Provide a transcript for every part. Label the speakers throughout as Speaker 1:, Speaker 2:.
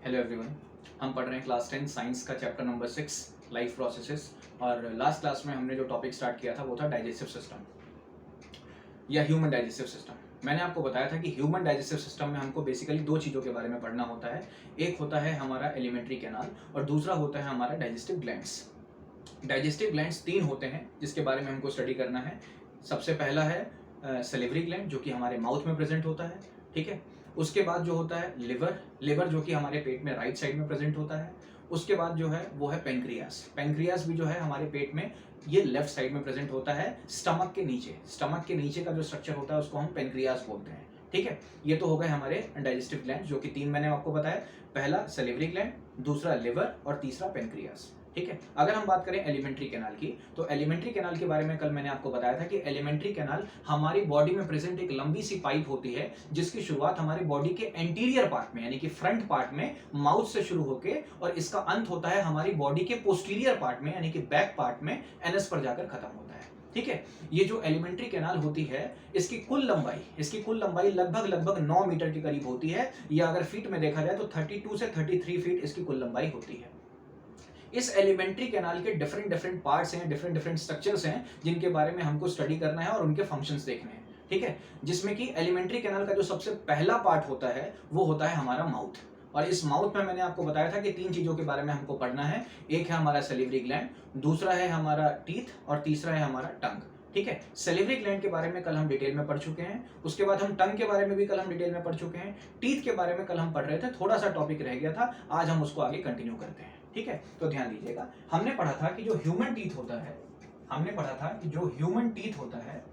Speaker 1: Hello everyone. हम पढ़ रहे हैं क्लास 10 साइंस का चैप्टर नंबर 6 लाइफ प्रोसेसेस। और लास्ट क्लास में हमने जो टॉपिक स्टार्ट किया था वो था डाइजेस्टिव सिस्टम या ह्यूमन डाइजेस्टिव सिस्टम। मैंने आपको बताया था कि ह्यूमन डाइजेस्टिव सिस्टम में हमको बेसिकली दो चीज़ों के बारे में पढ़ना होता है। एक होता है हमारा एलिमेंट्री कैनाल और दूसरा होता है हमारा डाइजेस्टिव ग्लैंड्स। डाइजेस्टिव ग्लैंड्स तीन होते हैं जिसके बारे में हमको स्टडी करना है। सबसे पहला है सलिवरी ग्लैंड जो कि हमारे माउथ में प्रेजेंट होता है, ठीक है। उसके बाद जो होता है लिवर जो कि हमारे पेट में राइट साइड में प्रेजेंट होता है। उसके बाद जो है वो है पेंक्रियास भी जो है हमारे पेट में ये लेफ्ट साइड में प्रेजेंट होता है। स्टमक के नीचे का जो स्ट्रक्चर होता है उसको हम पेंक्रियास बोलते हैं, ठीक है। ये तो हो गए हमारे डाइजेस्टिव ग्लैंड जो कि तीन मैंने आपको बताया। पहला सलिवरी ग्लैंड, दूसरा लिवर और तीसरा पेंक्रियास, ठीक है। अगर हम बात करें एलिमेंट्री कैनाल की तो एलिमेंट्री कैनाल के बारे में कल मैंने आपको बताया था कि एलिमेंट्री कैनाल हमारी बॉडी में प्रेजेंट एक लंबी सी पाइप होती है जिसकी शुरुआत हमारी बॉडी के एंटीरियर पार्ट में यानी कि फ्रंट पार्ट में माउथ से शुरू होके और इसका अंत होता है हमारी बॉडी के पोस्टीरियर पार्ट में यानी कि बैक पार्ट में एनस पर जाकर खत्म होता है, ठीक है। ये जो एलिमेंट्री कैनाल होती है इसकी कुल लंबाई लगभग 9 मीटर के करीब होती है, या अगर फीट में देखा जाए तो 32 से 33 फीट इसकी कुल लंबाई होती है। इस एलिमेंट्री कैनाल के डिफरेंट पार्ट्स हैं, डिफरेंट स्ट्रक्चर्स हैं जिनके बारे में हमको स्टडी करना है और उनके फंक्शंस देखने हैं, ठीक है। जिसमें कि एलिमेंट्री कैनाल का जो सबसे पहला पार्ट होता है वो होता है हमारा माउथ। और इस माउथ में मैंने आपको बताया था कि तीन चीजों के बारे में हमको पढ़ना है। एक है हमारा सलिवरी ग्लैंड, दूसरा है हमारा टीथ और तीसरा है हमारा टंग, ठीक है। सलिवरी ग्लैंड के बारे में कल हम डिटेल में पढ़ चुके हैं। उसके बाद हम टंग के बारे में भी कल हम डिटेल में पढ़ चुके हैं। टीथ के बारे में कल हम पढ़ रहे थे, थोड़ा सा टॉपिक रह गया था, आज हम उसको आगे कंटिन्यू करते हैं, ठीक है। तो ध्यान दीजिएगा, हमने पढ़ा था कि जो ह्यूमन टीथ होता है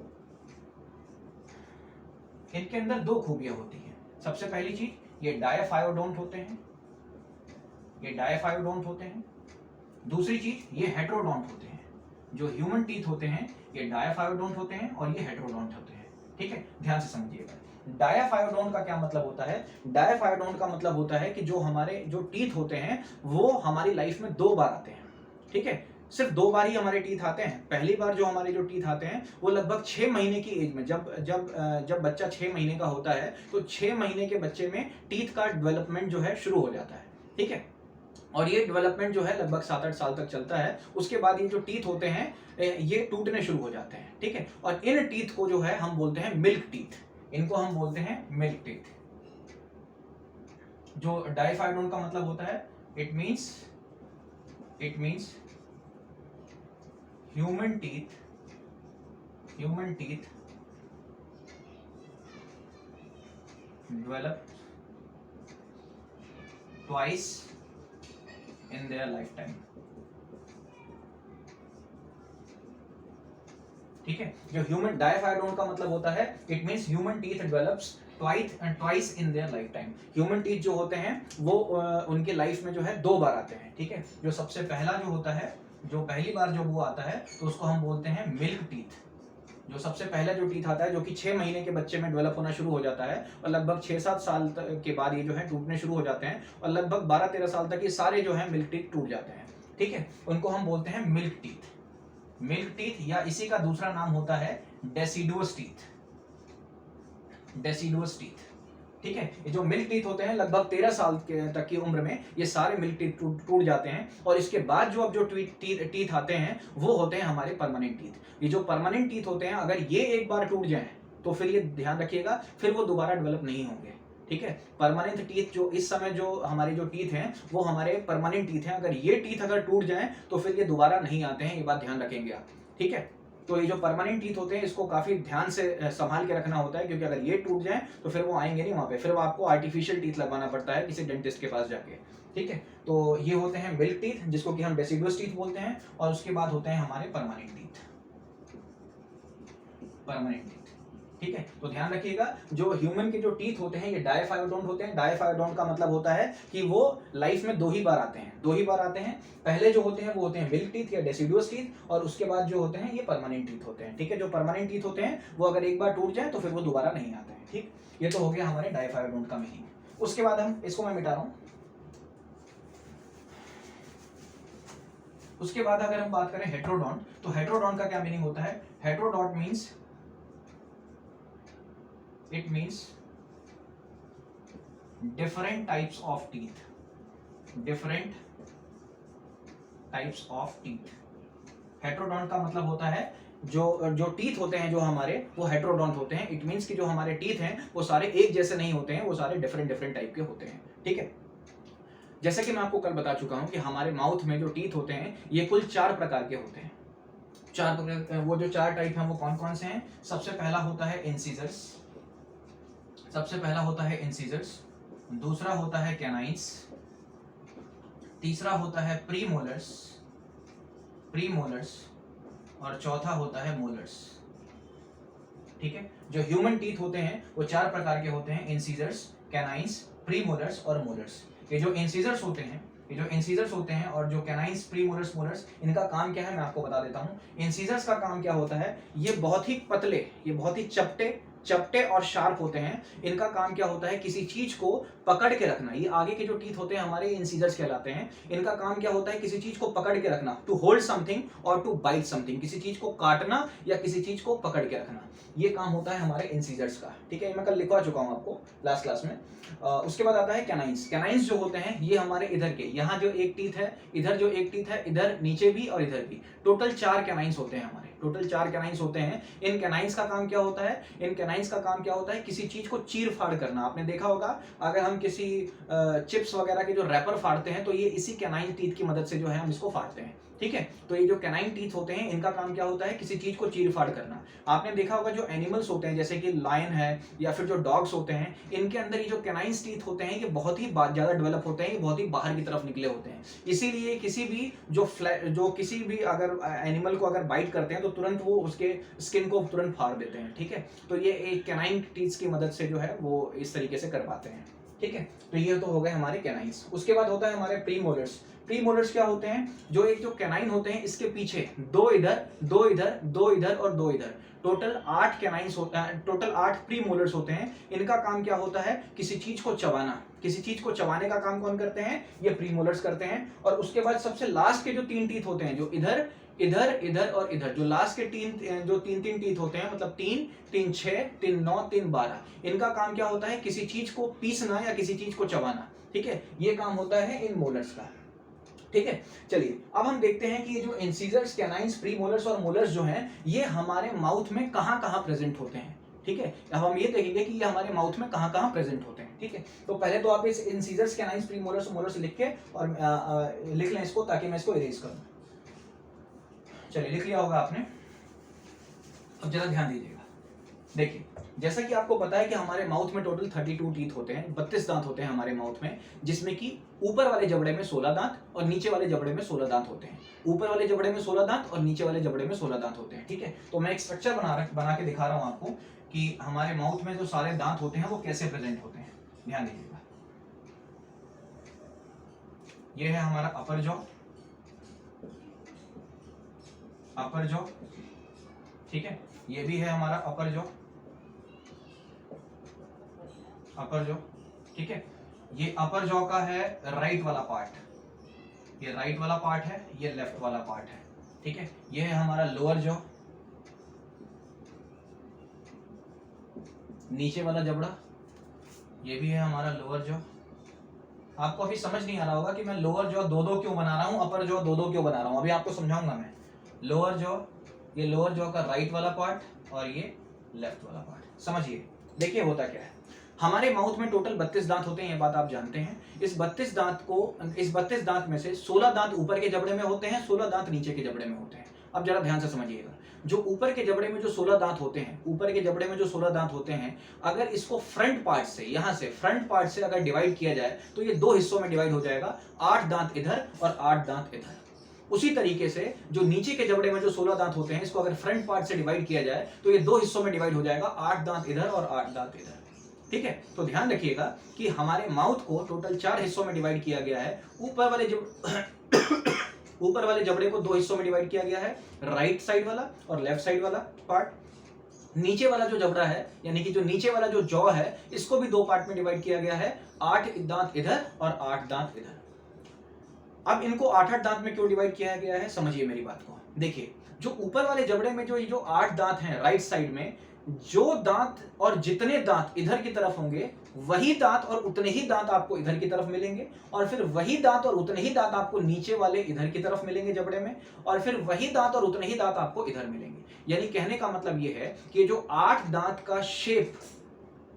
Speaker 1: इनके अंदर दो खूबियां होती हैं। सबसे पहली चीज ये डायाफायोडोंट होते हैं। दूसरी चीज ये हेट्रोडोंट होते हैं। जो ह्यूमन टीथ होते हैं ये डायाफायोडोंट होते हैं और ये हेट्रोडोंट होते हैं, ठीक है। ध्यान से समझिएगा, डायाफायोडोंट का क्या मतलब होता है। डायाफायोडोंट का मतलब होता है कि जो हमारे जो टीथ होते हैं वो हमारी लाइफ में दो बार आते हैं, ठीक है। सिर्फ दो बार ही हमारे टीथ आते हैं। पहली बार जो हमारे जो टीथ आते हैं वो लगभग 6 महीने की एज में, जब बच्चा 6 महीने का होता है तो 6 महीने के बच्चे में टीथ का डेवलपमेंट जो है शुरू हो जाता है, ठीक है। और ये डेवलपमेंट जो है लगभग 7-8 साल तक चलता है। उसके बाद ये जो टीथ होते हैं ये टूटने शुरू हो जाते हैं, ठीक है। और इन टीथ को जो है हम बोलते हैं मिल्क टीथ, इनको हम बोलते हैं मिल्क टीथ। जो डाइफाइडोन का मतलब होता है it means human teeth develop twice in their lifetime, ठीक है। जो ह्यूमन डाइफाइडोन का मतलब होता है it means human teeth develops twice in their life time. Human teeth जो होते हैं वो उनके लाइफ में जो है दो बार आते हैं, ठीक है। जो सबसे पहला जो होता है, जो पहली बार जो वो आता है तो उसको हम बोलते हैं मिल्क टीथ। जो सबसे पहला जो टीथ आता है जो कि 6 महीने के बच्चे में डेवलप होना शुरू हो जाता है और लगभग 6-7 साल के बाद ये जो है टूटने शुरू हो जाते हैं और लगभग 12-13 साल तक ये सारे जो है मिल्क टीथ टूट जाते हैं, ठीक है। उनको हम बोलते हैं मिल्क टीथ या इसी का दूसरा नाम होता है डेसिडुअस टीथ, ठीक है। ये जो मिल्क टीथ होते हैं लगभग 13 साल तक की उम्र में ये सारे मिल्क टीथ टूट जाते हैं और इसके बाद जो अब जो टीथ आते हैं वो होते हैं हमारे परमानेंट टीथ। ये जो परमानेंट टीथ होते हैं अगर ये एक बार टूट जाए तो फिर ये ध्यान रखिएगा फिर वो दोबारा डेवलप नहीं होंगे, ठीक है। परमानेंट टीथ जो इस समय जो हमारे जो टीथ हैं वो हमारे परमानेंट टीथ हैं। अगर ये टीथ अगर टूट जाए तो फिर ये दोबारा नहीं आते हैं, ये बात ध्यान रखेंगे आप, ठीक है। तो ये जो परमानेंट टीथ होते हैं इसको काफी ध्यान से संभाल के रखना होता है क्योंकि अगर ये टूट जाए तो फिर वो आएंगे नहीं वहां पे, फिर वो आपको आर्टिफिशियल टीथ लगवाना पड़ता है किसी डेंटिस्ट के पास जाके, ठीक है। तो ये होते हैं मिल्क टीथ जिसको कि हम डेसिडुअस टीथ बोलते हैं और उसके बाद होते हैं हमारे परमानेंट टीथ, ठीक है। तो ध्यान रखिएगा जो ह्यूमन के जो टीथ होते हैं ये डाइफायोडोंट होते हैं। डाइफायोडोंट का मतलब होता है कि वो लाइफ में दो ही बार आते हैं। पहले जो होते हैं वो होते हैं मिल्क टीथ या डेसिडुअस टीथ और उसके बाद जो होते हैं ये परमानेंट टीथ होते हैं, ठीक है। जो परमानेंट टीथ होते हैं वो अगर एक बार टूट जाए तो फिर वो दोबारा नहीं आते हैं, ठीक। ये तो हो गया हमारे डाइफायोडोंट का मीनिंग। उसके बाद हम इसको मैं मिटा रहा हूं। उसके बाद अगर हम बात करें हेट्रोडोंट तो हेट्रोडोंट का क्या मीनिंग होता है। Heterodont means it means different types of teeth, different types of teeth. Heterodont का मतलब होता है जो टीथ होते हैं जो हमारे, वो हेट्रोडोंट होते हैं। इट मीन्स कि जो हमारे टीथ हैं वो सारे एक जैसे नहीं होते हैं, वो सारे डिफरेंट टाइप के होते हैं। ठीक है, जैसे कि मैं आपको कल बता चुका हूं कि हमारे माउथ में जो टीथ होते हैं ये कुल 4 प्रकार के होते हैं। 4 प्रकार, वो जो 4 टाइप हैं वो कौन कौन से हैं? सबसे पहला होता है इंसीजर्स, दूसरा होता है कैनाइन्स, तीसरा होता है प्रीमोलर्स और चौथा होता है मोलर्स। ठीक है, जो ह्यूमन टीथ होते हैं वो 4 प्रकार के होते हैं, इंसीजर्स, कैनाइन्स, प्रीमोलर्स और मोलर्स। ये जो इंसीजर्स होते हैं और जो कैनाइन्स, प्रीमोलर्स, मोलर्स, इनका काम क्या है मैं आपको बता देता हूँ। इंसीजर्स का काम क्या होता है, ये बहुत ही पतले, ये बहुत ही चपटे और शार्प होते हैं। इनका काम क्या होता है, किसी चीज को पकड़ के रखना। ये आगे के जो टीथ होते हैं हमारे इंसीजर्स कहलाते हैं। इनका काम क्या होता है, किसी चीज को पकड़ के रखना, टू होल्ड समथिंग और टू बाइट समथिंग, किसी चीज को काटना या किसी चीज को पकड़ के रखना, ये काम होता है हमारे इंसीजर्स का। ठीक है, मैं कल लिखवा चुका हूं आपको लास्ट क्लास में। उसके बाद आता है कैनाइन्स जो होते हैं ये हमारे इधर के, यहाँ जो एक टीथ है, इधर जो एक टीथ है, इधर नीचे भी और इधर भी, टोटल 4 कैनाइन्स होते हैं हमारे, इन कैनाइन्स का काम क्या होता है, किसी चीज को चीर फाड़ करना। आपने देखा होगा अगर हम किसी चिप्स वगैरह के जो रैपर फाड़ते हैं तो ये इसी कैनाइन टीथ की मदद से जो है हम इसको फाड़ते हैं। ठीक है, तो ये जो कैनाइन टीथ होते हैं इनका काम क्या होता है, किसी चीज को चीर फाड़ करना। आपने देखा होगा जो एनिमल्स होते हैं जैसे कि लायन है या फिर जो डॉग्स होते हैं, इनके अंदर ये जो कैनाइन टीथ होते हैं ये बहुत ही ज्यादा डेवलप होते हैं, ये बहुत ही बाहर की तरफ निकले होते हैं। इसीलिए किसी भी अगर एनिमल को अगर बाइट करते हैं तो तुरंत वो उसके स्किन को तुरंत फाड़ देते हैं। ठीक है, तो ये एक कैनाइन टीथ की मदद से जो है वो इस तरीके से कर पाते हैं। ठीक है, तो ये तो हो गए हमारे कैनाइन्स। उसके बाद होता है हमारे प्रीमोलर्स क्या होते हैं, जो एक जो कैनाइन होते हैं इसके पीछे 2 इधर और 2 इधर, टोटल 8 कैनाइन्स होते हैं, टोटल 8 प्रीमोलर्स होते हैं। इनका काम क्या होता है, किसी चीज को चबाने का काम कौन करते हैं, ये प्रीमोलर्स करते हैं। और उसके बाद सबसे लास्ट के जो 3 टीथ होते हैं, जो इधर और इधर, जो लास्ट के तीन टीथ होते हैं, मतलब 3 6 3 9 3 12, इनका काम क्या होता है, किसी चीज को पीसना या किसी चीज को चबाना। ठीक है, ये काम होता है इन मोलर्स का। ठीक है, चलिए अब हम देखते हैं कि ये जो इंसीजर्स, कैनाइन्स, प्रीमोलर्स और मोलर्स जो हैं ये हमारे माउथ में कहां प्रेजेंट होते हैं। ठीक है, अब हम ये देखेंगे कि ये हमारे माउथ में कहां प्रेजेंट होते हैं। ठीक है, तो पहले तो आप इस इंसीजर्स, कैनाइन्स, प्रीमोलर्स, मोलर्स लिख के और लिख लें इसको, ताकि मैं इसको इरेज करूं। चलिए, लिख लिया होगा आपने। अब जरा ध्यान दीजिएगा, देखिए जैसा कि आपको पता है कि हमारे माउथ में टोटल 32 टीथ होते हैं, 32 दांत होते हैं हमारे माउथ में, जिसमें कि ऊपर वाले जबड़े में 16 दांत और नीचे वाले जबड़े में 16 दांत होते हैं। ऊपर वाले जबड़े में 16 दांत और नीचे वाले जबड़े में 16 दांत होते हैं। ठीक है, तो मैं एक स्ट्रक्चर बना के दिखा रहा हूं आपको कि हमारे माउथ में जो सारे दांत होते हैं वो कैसे प्रेजेंट होते हैं। ध्यान दीजिएगा, ये है हमारा अपर जॉ, ठीक है, ये भी है हमारा अपर जॉ, ठीक है। ये अपर जॉ का है राइट वाला पार्ट, ये राइट वाला पार्ट है, ये लेफ्ट वाला पार्ट है। ठीक है, ये है हमारा लोअर जॉ, नीचे वाला जबड़ा, ये भी है हमारा लोअर जॉ। आपको अभी समझ नहीं आ रहा होगा कि मैं लोअर जॉ 2-2 क्यों बना रहा हूं, अपर जॉ 2-2 क्यों बना रहा हूं, अभी आपको समझाऊंगा मैं। लोअर जॉ, ये लोअर जॉ का राइट वाला पार्ट और ये लेफ्ट वाला पार्ट। समझिए, देखिए होता क्या है, हमारे माउथ में टोटल 32 दांत होते हैं, ये बात आप जानते हैं। इस 32 दांत में से 16 दांत ऊपर के जबड़े में होते हैं, 16 दांत नीचे के जबड़े में होते हैं। अब जरा ध्यान से समझिएगा, जो ऊपर के जबड़े में जो 16 दांत होते हैं, अगर इसको फ्रंट पार्ट से, यहां से फ्रंट पार्ट से अगर डिवाइड किया जाए तो ये 2 हिस्सों में डिवाइड हो जाएगा, 8 दांत इधर और 8 दांत इधर। उसी तरीके से जो नीचे के जबड़े में जो 16 दांत होते हैं, इसको अगर फ्रंट पार्ट से डिवाइड किया जाए तो ये 2 हिस्सों में डिवाइड हो जाएगा, 8 दांत इधर और 8 दांत इधर। ठीक है, तो ध्यान रखिएगा कि हमारे माउथ को टोटल 4 हिस्सों में डिवाइड किया गया है। ऊपर वाले जबड़े को 2 हिस्सों में डिवाइड किया गया है, राइट साइड वाला और लेफ्ट साइड वाला पार्ट। नीचे वाला जो जबड़ा है, यानी कि जो नीचे वाला जो जॉ है, इसको भी 2 पार्ट में डिवाइड किया गया है, 8 दांत इधर और 8 दांत इधर। अब इनको 8-8 दांत में क्यों डिवाइड किया गया है, समझिए मेरी बात को। देखिए, जो ऊपर वाले जबड़े में जो 8 दांत हैं राइट साइड में, जो दांत और जितने दांत इधर की तरफ होंगे वही दांत और उतने ही दांत आपको इधर की तरफ मिलेंगे, और फिर वही दांत और उतने ही दांत आपको नीचे वाले इधर की तरफ मिलेंगे जबड़े में, और फिर वही दांत और उतने ही दांत आपको इधर मिलेंगे। यानी कहने का मतलब यह है कि जो 8 दांत का शेप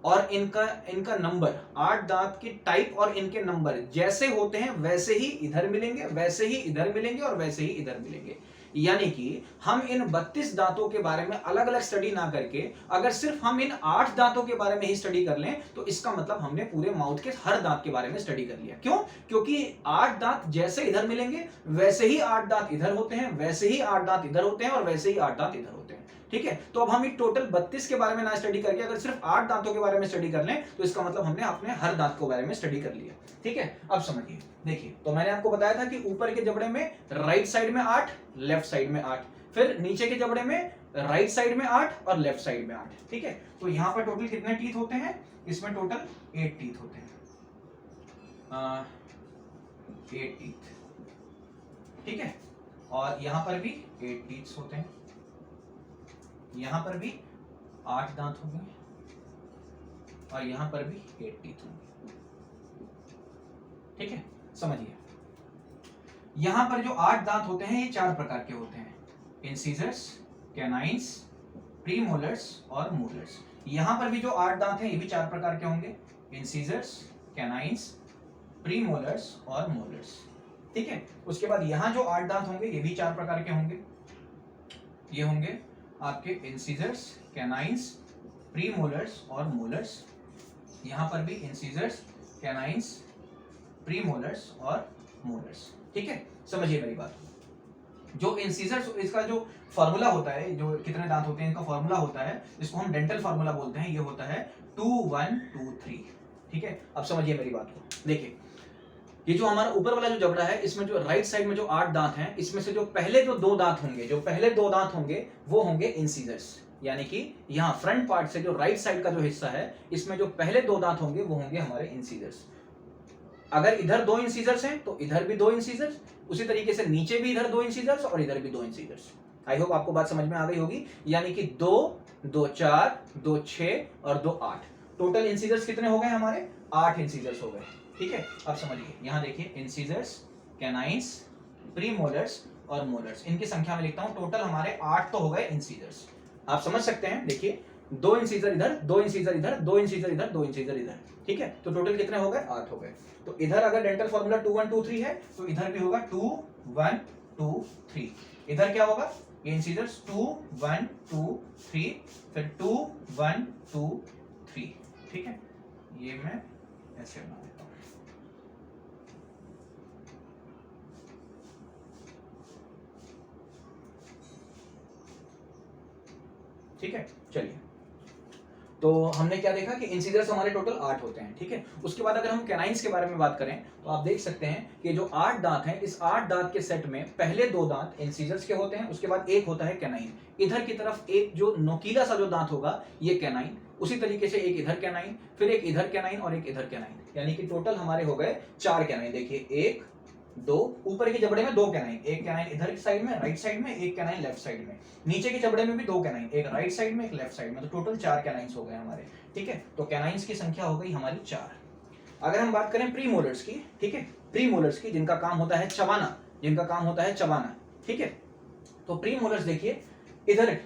Speaker 1: और इनका नंबर, 8 दांत की टाइप और इनके नंबर जैसे होते हैं वैसे ही इधर मिलेंगे, वैसे ही इधर मिलेंगे और वैसे ही इधर मिलेंगे। यानी कि हम इन 32 दांतों के बारे में अलग अलग स्टडी ना करके अगर सिर्फ हम इन 8 दांतों के बारे में ही स्टडी कर लें तो इसका मतलब हमने पूरे माउथ के हर दांत के बारे में स्टडी कर लिया। क्यों? क्योंकि 8 दांत जैसे इधर मिलेंगे वैसे ही 8 दांत इधर होते हैं, वैसे ही 8 दांत इधर होते हैं और वैसे ही 8 दांत इधर होते हैं। ठीक है, तो अब हम टोटल 32 के बारे में ना स्टडी करके अगर सिर्फ 8 दांतों के बारे में स्टडी कर लें तो इसका मतलब हमने अपने हर दांत के बारे में स्टडी कर लिया। ठीक है, अब समझिए, देखिए, तो मैंने आपको बताया था कि ऊपर के जबड़े में राइट साइड में 8, लेफ्ट साइड में 8, फिर नीचे के जबड़े में राइट साइड में 8 और लेफ्ट साइड में 8। ठीक है, तो यहां पर टोटल कितने टीथ होते हैं? इसमें टोटल 8 टीथ होते हैं, 8 टीथ। ठीक है, और यहां पर भी 8 टीथ होते हैं, यहां पर भी 8 दांत होंगे और यहां पर भी 8 टीथ होंगे। ठीक है, समझिए, यहां पर जो 8 दांत होते हैं ये 4 प्रकार के होते हैं, इंसिजर्स, कैनाइन्स, प्रीमोलर्स और मोलर्स। यहां पर भी जो 8 दांत हैं ये भी 4 प्रकार के होंगे, इंसिजर्स, कैनाइन्स, प्रीमोलर्स और मोलर्स। ठीक है, उसके बाद यहां जो 8 दांत होंगे ये भी 4 प्रकार के होंगे, ये होंगे आपके इंसिजर्स, कैनाइन्स, प्रीमोलर्स और मोलर्स। यहां पर भी इंसिजर्स, कैनाइन्स, प्रीमोलर्स और मोलर्स। ठीक है, समझिए मेरी बात। जो इंसिजर्स, इसका जो फॉर्मूला होता है, जो कितने दांत होते हैं इनका फॉर्मूला होता है, इसको हम डेंटल फॉर्मूला बोलते हैं, ये होता है 2 1 2 3। ठीक है, अब समझिए मेरी बात को। देखिए, ये जो हमारा ऊपर वाला जो जबड़ा है इसमें जो राइट साइड में जो 8 दांत हैं इसमें से जो पहले जो 2 दांत होंगे, जो पहले 2 दांत होंगे वो होंगे इंसिजर्स। यानी कि यहाँ फ्रंट पार्ट से जो राइट साइड का जो हिस्सा है इसमें जो पहले 2 दांत होंगे वो होंगे हमारे इंसिजर्स। अगर इधर 2 इंसिजर्स हैं तो इधर भी 2 इंसिजर्स, उसी तरीके से नीचे भी इधर 2 इंसिजर्स और इधर भी 2 इंसिजर्स। आई होप आपको बात समझ में आ गई होगी। यानी कि 2 2 4 2 6 और 2 8, टोटल इंसिजर्स कितने हो गए हमारे? 8 इंसिजर्स हो गए। ठीक है, अब समझिए, यहां देखिए, इंसिजर्स, कैनाइन्स, प्रीमोलर्स और मोलर्स, इनकी संख्या में लिखता हूं, टोटल हमारे 8 तो हो गए इंसिजर्स। आप समझ सकते हैं, देखिए 2 इंसिजर इधर, 2 इंसिजर इधर, 2 इंसिजर इधर, 2 इंसिजर इधर। ठीक है, तो टोटल कितने हो गए? 8 हो गए। तो इधर अगर डेंटल फॉर्मूला 2 1 2 3 है तो इधर भी होगा 2 1 2 3। इधर क्या होगा? ये इंसिजर्स 2 1 2 3, फिर 2 1 2 3। ठीक है, ये मैं ऐसे बना देता हूं। ठीक है, चलिए, तो हमने क्या देखा कि इंसिजर्स हमारे टोटल 8 होते हैं। ठीक है, उसके बाद अगर हम कैनाइन्स के बारे में बात करें तो आप देख सकते हैं कि जो 8 दांत हैं, इस 8 दांत के सेट में पहले 2 दांत इंसिजर्स के होते हैं, उसके बाद एक होता है कैनाइन। इधर की तरफ एक जो नोकीला सा जो दांत होगा ये कैनाइन, उसी तरीके से एक इधर कैनाइन, फिर एक इधर कैनाइन और एक इधर कैनाइन। यानी कि टोटल हमारे हो गए 4 कैनाइन। देखिए, 1 2, ऊपर के जबड़े में 2 कैनाइन, एक कैनाइन इधर की साइड में राइट साइड में, एक कैनाइन लेफ्ट साइड में, नीचे के जबड़े में भी 2 कैनाइन, एक राइट साइड में एक लेफ्ट साइड में, तो टोटल 4 कैनाइन्स हो गए हमारे। ठीक है, तो कैनाइन्स की संख्या हो गई हमारी 4। अगर हम बात करें प्रीमोलर्स की, ठीक है, प्रीमोलर्स की, जिनका काम होता है चबाना, जिनका काम होता है चबाना। ठीक है, तो प्रीमोलर्स देखिए, इधर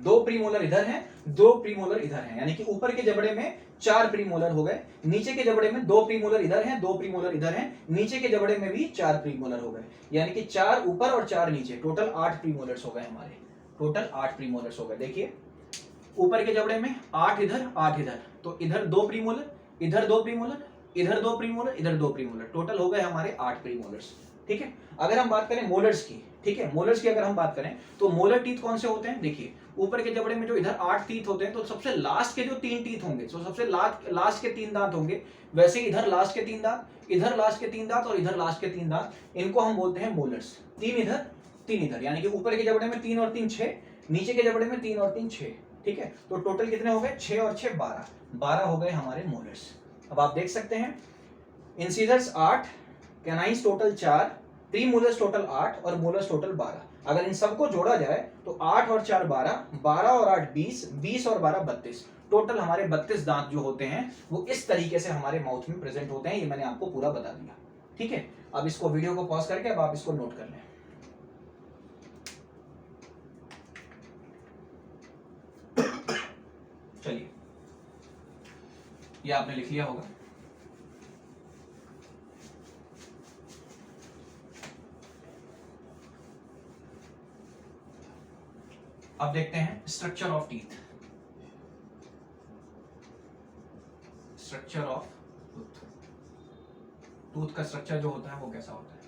Speaker 1: 2 प्रीमोलर इधर हैं, 2 प्रीमोलर इधर हैं, यानी कि ऊपर के जबड़े में 4 प्रीमोलर हो गए, नीचे के जबड़े में 2 प्रीमोलर इधर हैं, 2 प्रीमोलर इधर हैं, नीचे के जबड़े में भी 4 प्रीमोलर हो गए, यानी कि 4 ऊपर और 4 नीचे, टोटल 8 प्रीमोलर्स हो गए हमारे, टोटल 8 प्रीमोलर्स हो गए। देखिए, ऊपर के जबड़े में 8 इधर 8 इधर, तो इधर 2 प्रीमोलर, इधर 2 प्रीमोलर, इधर 2 प्रीमोलर, इधर 2 प्रीमोलर, टोटल हो गए हमारे 8 प्रीमोलर्स। ठीक है, अगर हम बात करें मोलर्स की, ठीक है, मोलर्स की अगर हम बात करें तो मोलर टीथ कौन से होते हैं? देखिए, ऊपर के जबड़े में जो इधर 8 टीथ होते हैं तो सबसे लास्ट के जो 3 टीथ होंगे, तो सबसे लास्ट के 3 दांत होंगे, वैसे इधर लास्ट के 3 दांत, इधर लास्ट के 3 दांत और इधर लास्ट के 3 दांत, इनको हम बोलते हैं मोलर्स। 3 इधर 3 इधर, यानी कि ऊपर के जबड़े में 3 और 3 6, नीचे के जबड़े में 3 और 3 6। ठीक है, तो टोटल कितने हो गए? 6 और 6 12, 12 हो गए हमारे मोलर्स। अब आप देख सकते हैं, incisors 8, canines total 4, premolars total 8 और मोलर्स टोटल 12। अगर इन सबको जोड़ा जाए तो 8 और 4 12, 12 और 8 20, 20 और 12 32, टोटल हमारे 32 दांत जो होते हैं वो इस तरीके से हमारे माउथ में प्रेजेंट होते हैं। ये मैंने आपको पूरा बता दिया, ठीक है। अब इसको वीडियो को पॉज करके अब आप इसको नोट कर लें। चलिए, ये आपने लिख लिया होगा। अब देखते हैं structure of teeth. Structure of tooth, tooth का स्ट्रक्चर जो होता है वो कैसा होता है।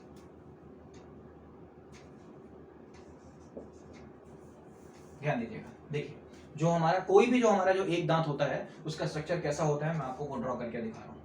Speaker 1: ध्यान दीजिएगा, देखिए जो हमारा कोई भी जो हमारा जो एक दांत होता है उसका स्ट्रक्चर कैसा होता है, मैं आपको ड्रॉ करके दिखा रहा हूं।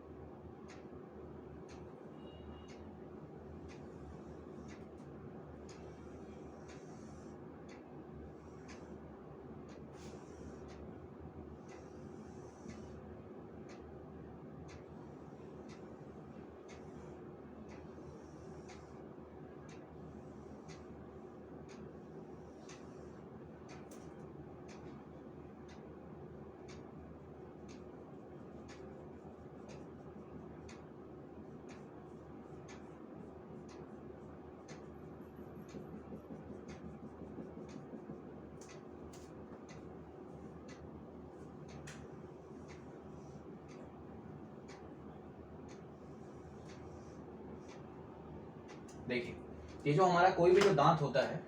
Speaker 1: देखिए, ये जो हमारा कोई भी जो दांत होता है,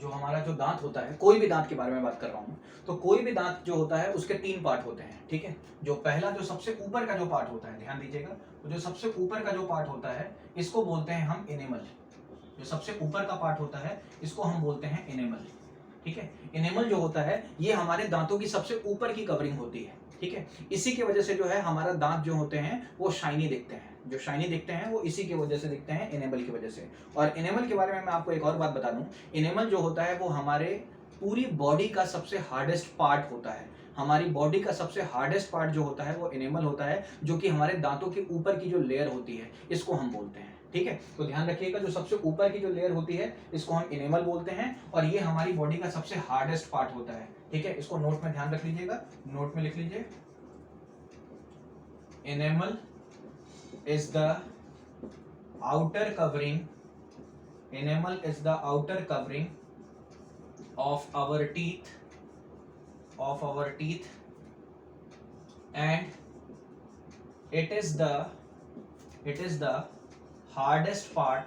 Speaker 1: जो हमारा जो दांत होता है, कोई भी दांत के बारे में बात कर रहा हूं, तो कोई भी दांत जो होता है उसके 3 पार्ट होते हैं, ठीक है। जो पहला जो सबसे ऊपर का जो पार्ट होता है, ध्यान दीजिएगा, तो जो सबसे ऊपर का जो पार्ट होता है इसको बोलते हैं हम एनेमल। जो सबसे ऊपर का पार्ट होता है इसको हम बोलते हैं एनेमल, ठीक है। एनेमल जो होता है ये हमारे दांतों की सबसे ऊपर की कवरिंग होती है, ठीक है। इसी की वजह से जो है हमारा दांत जो होते हैं वो शाइनी दिखते हैं, जो शाइनी दिखते हैं वो इसी की वजह से दिखते हैं, एनेमल की वजह से। और एनेमल के बारे में मैं आपको एक और बात बता दूं, एनेमल जो होता है वो हमारे पूरी बॉडी का सबसे हार्डेस्ट पार्ट होता है। हमारी बॉडी का सबसे हार्डेस्ट पार्ट जो होता है वो एनेमल होता है, जो कि हमारे दांतों के ऊपर की जो लेयर होती है इसको हम बोलते हैं, ठीक है। तो ध्यान रखिएगा, जो सबसे ऊपर की जो लेयर होती है इसको हम एनेमल बोलते हैं, और ये हमारी बॉडी का सबसे हार्डेस्ट पार्ट होता है, ठीक है। इसको नोट में ध्यान रख लीजिएगा, नोट में लिख लीजिए, enamel is the outer covering, enamel is the outer covering of our teeth, and it is the hardest part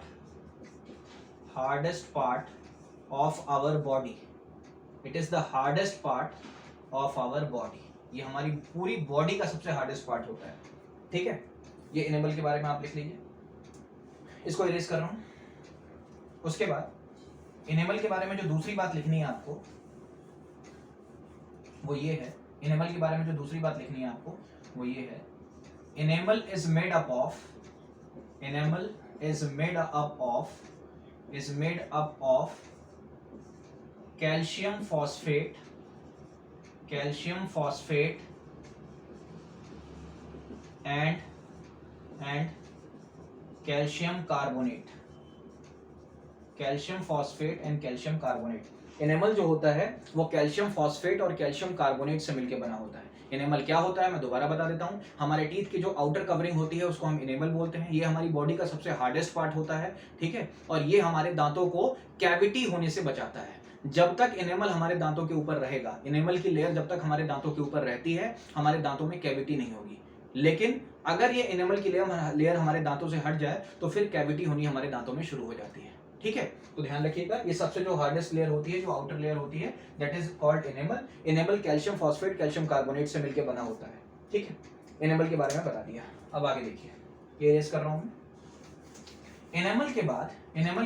Speaker 1: of our body, it is the hardest part of our body। ये हमारी पूरी body का सबसे hardest part होता है, ठीक है। ये एनेमल के बारे में आप लिख लीजिए, इसको इरेज कर रहा हूं। उसके बाद एनेमल के बारे में जो दूसरी बात लिखनी है आपको वो ये है, एनेमल के बारे में जो दूसरी बात लिखनी है आपको वो ये है, enamel is made up of calcium phosphate and calcium carbonate, calcium phosphate and calcium carbonate. Enamel जो होता है वो कैल्शियम फॉस्फेट और कैल्शियम कार्बोनेट से मिलकर बना होता है। एनेमल क्या होता है मैं दोबारा बता देता हूँ, हमारे टीथ की जो आउटर कवरिंग होती है उसको हम एनेमल बोलते हैं। ये हमारी बॉडी का सबसे हार्डेस्ट पार्ट होता है, ठीक है। और ये हमारे दांतों को कैविटी होने से बचाता है। जब तक एनेमल हमारे दांतों के ऊपर रहेगा, एनेमल की लेयर जब तक हमारे दांतों के ऊपर रहती है, हमारे दांतों में कैविटी नहीं होगी। लेकिन अगर ये एनेमल की लेयर हमारे दांतों से हट जाए तो फिर कैविटी होनी हमारे दांतों में शुरू हो जाती है, ठीक है। तो ध्यान रखिएगा, ये सबसे जो हार्डेस्ट लेयर होती है, जो आउटर लेयर होती है, that is called enamel. Enamel calcium phosphate calcium carbonate से मिलकर बना होता है, ठीक है। एनेमल के बारे में बता दिया। अब आगे देखिए, ये रेस कर रहा हूं मैं। एनेमल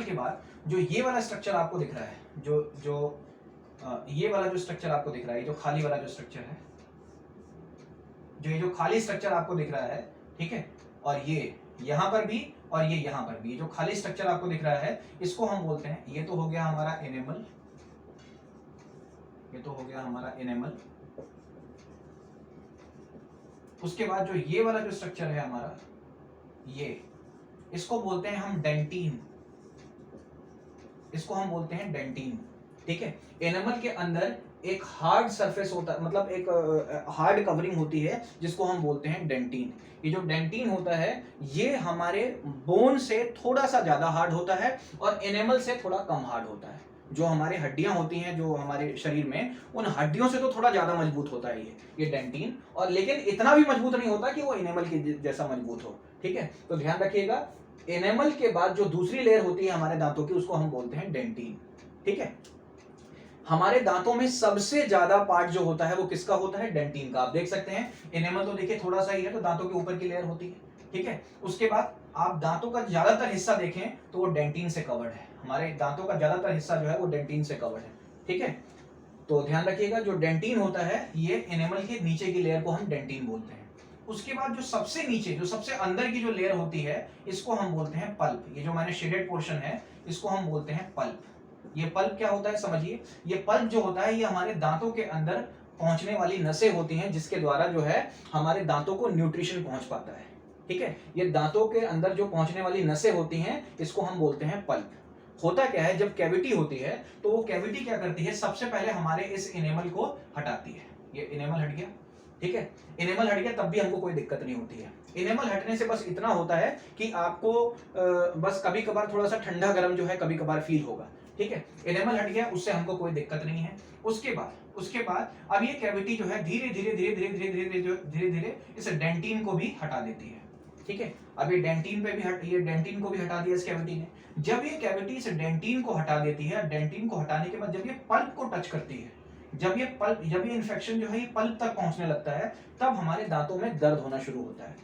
Speaker 1: के बाद जो ये वाला स्ट्रक्चर आपको दिख रहा है, जो ये वाला जो स्ट्रक्चर आपको दिख रहा है, जो खाली वाला जो स्ट्रक्चर है, जो खाली स्ट्रक्चर आपको दिख रहा है, ठीक है। और ये यहां पर भी और ये यहां पर भी, जो खाली स्ट्रक्चर आपको दिख रहा है इसको हम बोलते हैं, ये तो हो गया हमारा एनेमल, उसके बाद जो ये वाला जो स्ट्रक्चर है हमारा, ये इसको बोलते हैं हम डेंटिन, इसको हम बोलते हैं डेंटिन। ठीक है, एनिमल के अंदर एक हार्ड सरफेस होता है, मतलब एक हार्ड कवरिंग होती है जिसको हम बोलते हैं डेंटिन। ये जो डेंटिन होता है ये हमारे बोन से थोड़ा सा ज्यादा हार्ड होता है और एनिमल से थोड़ा कम हार्ड होता है। जो हमारे हड्डियां होती हैं जो हमारे शरीर में, उन हड्डियों से तो थोड़ा ज्यादा मजबूत होता है ये डेंटिन, और लेकिन इतना भी मजबूत नहीं होता कि वो एनिमल के जैसा मजबूत हो। ठीक है, तो ध्यान रखिएगा, एनिमल के बाद जो दूसरी लेयर होती है हमारे दांतों की उसको हम बोलते हैं डेंटिन। ठीक है, हमारे दांतों में सबसे ज्यादा पार्ट जो होता है वो किसका होता है? डेंटिन का। आप देख सकते हैं एनिमल तो देखिए थोड़ा सा ही है, तो दांतों के ऊपर की लेयर होती है। ठीक है, उसके बाद आप दांतों का ज्यादातर हिस्सा देखें तो वो डेंटिन से कवर्ड है। हमारे दांतों का ज्यादातर हिस्सा जो है वो डेंटिन से कवर्ड है। ठीक है, तो ध्यान रखिएगा जो डेंटिन होता है ये एनिमल के नीचे की लेयर को हम डेंटिन बोलते हैं। उसके बाद जो सबसे नीचे, जो सबसे अंदर की जो लेयर होती है इसको हम बोलते हैं पल्प। ये जो मैंने शेडेड पोर्शन है इसको हम बोलते हैं पल्प। ये पल्प क्या होता है समझिए, ये पल्प जो होता है ये हमारे दांतों के अंदर पहुंचने वाली नसें होती हैं जिसके द्वारा जो है हमारे दांतों को न्यूट्रिशन पहुंच पाता है। ठीक है, ये दांतों के अंदर जो पहुंचने वाली नसें होती हैं इसको हम बोलते हैं पल्प। होता क्या है, जब कैविटी होती है तो वो कैविटी क्या करती है, सबसे पहले हमारे इस एनिमल को हटाती है। ये एनिमल हट गया। ठीक है, एनिमल हट गया तब भी हमको कोई दिक्कत नहीं होती है। एनिमल हटने से बस इतना होता है कि आपको बस कभी कभार थोड़ा सा ठंडा गर्म जो है कभी कभार फील होगा। ठीक है, एनिमल हट गया, उससे हमको कोई दिक्कत नहीं है। उसके बाद अब ये कैविटी जो है धीरे धीरे धीरे धीरे धीरे धीरे धीरे धीरे इस डेंटिन को भी हटा देती है। ठीक है, अब ये डेंटिन पे भी ये डेंटिन को भी हटा दिया इस कैविटी ने। जब ये कैविटी इस डेंटिन को हटा देती है, डेंटिन को हटाने के बाद जब ये पल्प को टच करती है, जब ये इन्फेक्शन जो है ये पल्प तक पहुंचने लगता है, तब हमारे दांतों में दर्द होना शुरू होता है।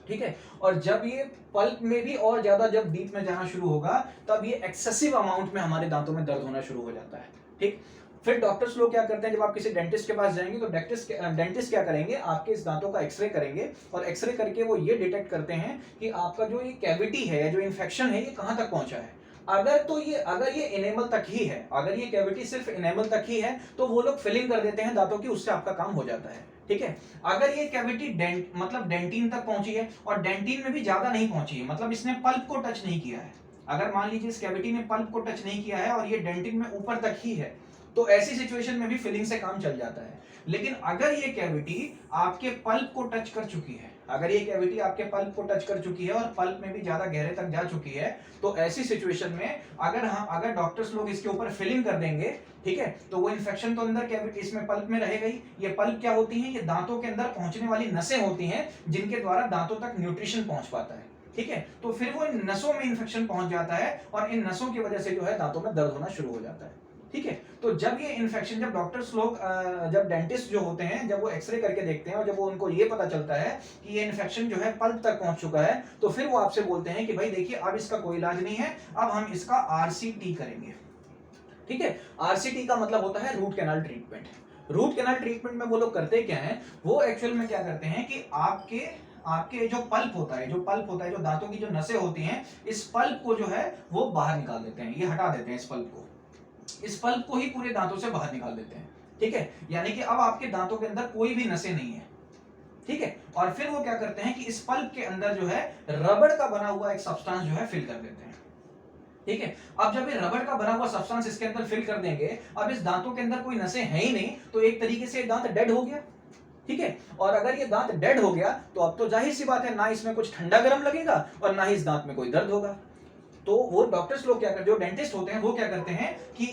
Speaker 1: ठीक है, और जब ये पल्प में भी और ज्यादा जब डीप में जाना शुरू होगा तब ये एक्सेसिव अमाउंट में हमारे दांतों में दर्द होना शुरू हो जाता है। ठीक, फिर डॉक्टर्स लोग क्या करते हैं, जब आप किसी डेंटिस्ट के पास जाएंगे तो डेंटिस्ट क्या करेंगे, आपके इस दांतों का एक्सरे करेंगे और एक्सरे करके वो ये डिटेक्ट करते हैं कि आपका जो ये कैविटी है, जो इन्फेक्शन है, ये कहां तक पहुंचा है। अगर ये एनेमल तक ही है, अगर ये कैविटी सिर्फ एनेमल तक ही है तो वो लोग फिलिंग कर देते हैं दांतों की, उससे आपका काम हो जाता है। ठीक है, अगर ये कैविटी मतलब डेंटिन तक पहुंची है और डेंटिन में भी ज्यादा नहीं पहुंची है, मतलब इसने पल्प को टच नहीं किया है, अगर मान लीजिए इस कैविटी ने पल्प को टच नहीं किया है और ये डेंटिन में ऊपर तक ही है, तो ऐसी सिचुएशन में भी फिलिंग से काम चल जाता है। लेकिन अगर ये कैविटी आपके पल्प को टच कर चुकी है, अगर ये कैविटी आपके पल्प को टच कर चुकी है और पल्प में भी ज्यादा गहरे तक जा चुकी है, तो ऐसी सिचुएशन में अगर डॉक्टर्स लोग इसके ऊपर फिलिंग कर देंगे, ठीक है, तो वो इन्फेक्शन तो अंदर कैविटी इसमें पल्प में रहेगा ही। ये पल्प क्या होती है, ये दांतों के अंदर पहुंचने वाली नसें होती हैं जिनके द्वारा दांतों तक न्यूट्रिशन पहुंच पाता है। ठीक है, तो फिर वो इन नसों में इन्फेक्शन पहुंच जाता है और इन नसों की वजह से जो है दांतों में दर्द होना शुरू हो जाता है। ठीक है, तो जब ये इन्फेक्शन, जब डॉक्टर्स लोग जब डेंटिस्ट जो होते हैं जब वो एक्सरे करके देखते हैं और जब वो उनको ये पता चलता है कि ये इन्फेक्शन जो है पल्प तक पहुंच चुका है, तो फिर वो आपसे बोलते हैं कि भाई देखिए अब इसका कोई इलाज नहीं है, अब हम इसका आरसीटी करेंगे। ठीक है, आरसीटी का मतलब होता है root canal treatment. Root canal treatment में वो लोग करते क्या है, वो एक्चुअल में क्या करते हैं कि आपके जो पल्प होता है, जो दांतों की जो नसें होती हैं, इस पल्प को जो है वो बाहर निकाल देते हैं, ये हटा देते हैं इस पल्प को ही पूरे दांतों से बाहर निकाल देते हैं। ठीक है, यानी कि अब आपके दांतों के अंदर कोई भी नसें नहीं है। ठीक है, और फिर वो क्या करते हैं कि इस पल्प के अंदर जो है रबड़ का बना हुआ एक सब्सटेंस जो है फिल कर देते हैं। ठीक है, अब जब ये रबड़ का बना हुआ सब्सटेंस इसके अंदर फिल कर देंगे, अब इस दांतों के अंदर कोई नसें है ही नहीं, तो एक तरीके से दांत डेड हो गया। ठीक है, और अगर ये दांत डेड हो गया तो अब तो जाहिर सी बात है, ना इसमें कुछ ठंडा गर्म लगेगा और ना ही इस दांत में कोई दर्द होगा। तो वो डॉक्टर्स लोग क्या करते हैं, जो डेंटिस्ट होते हैं वो क्या करते हैं कि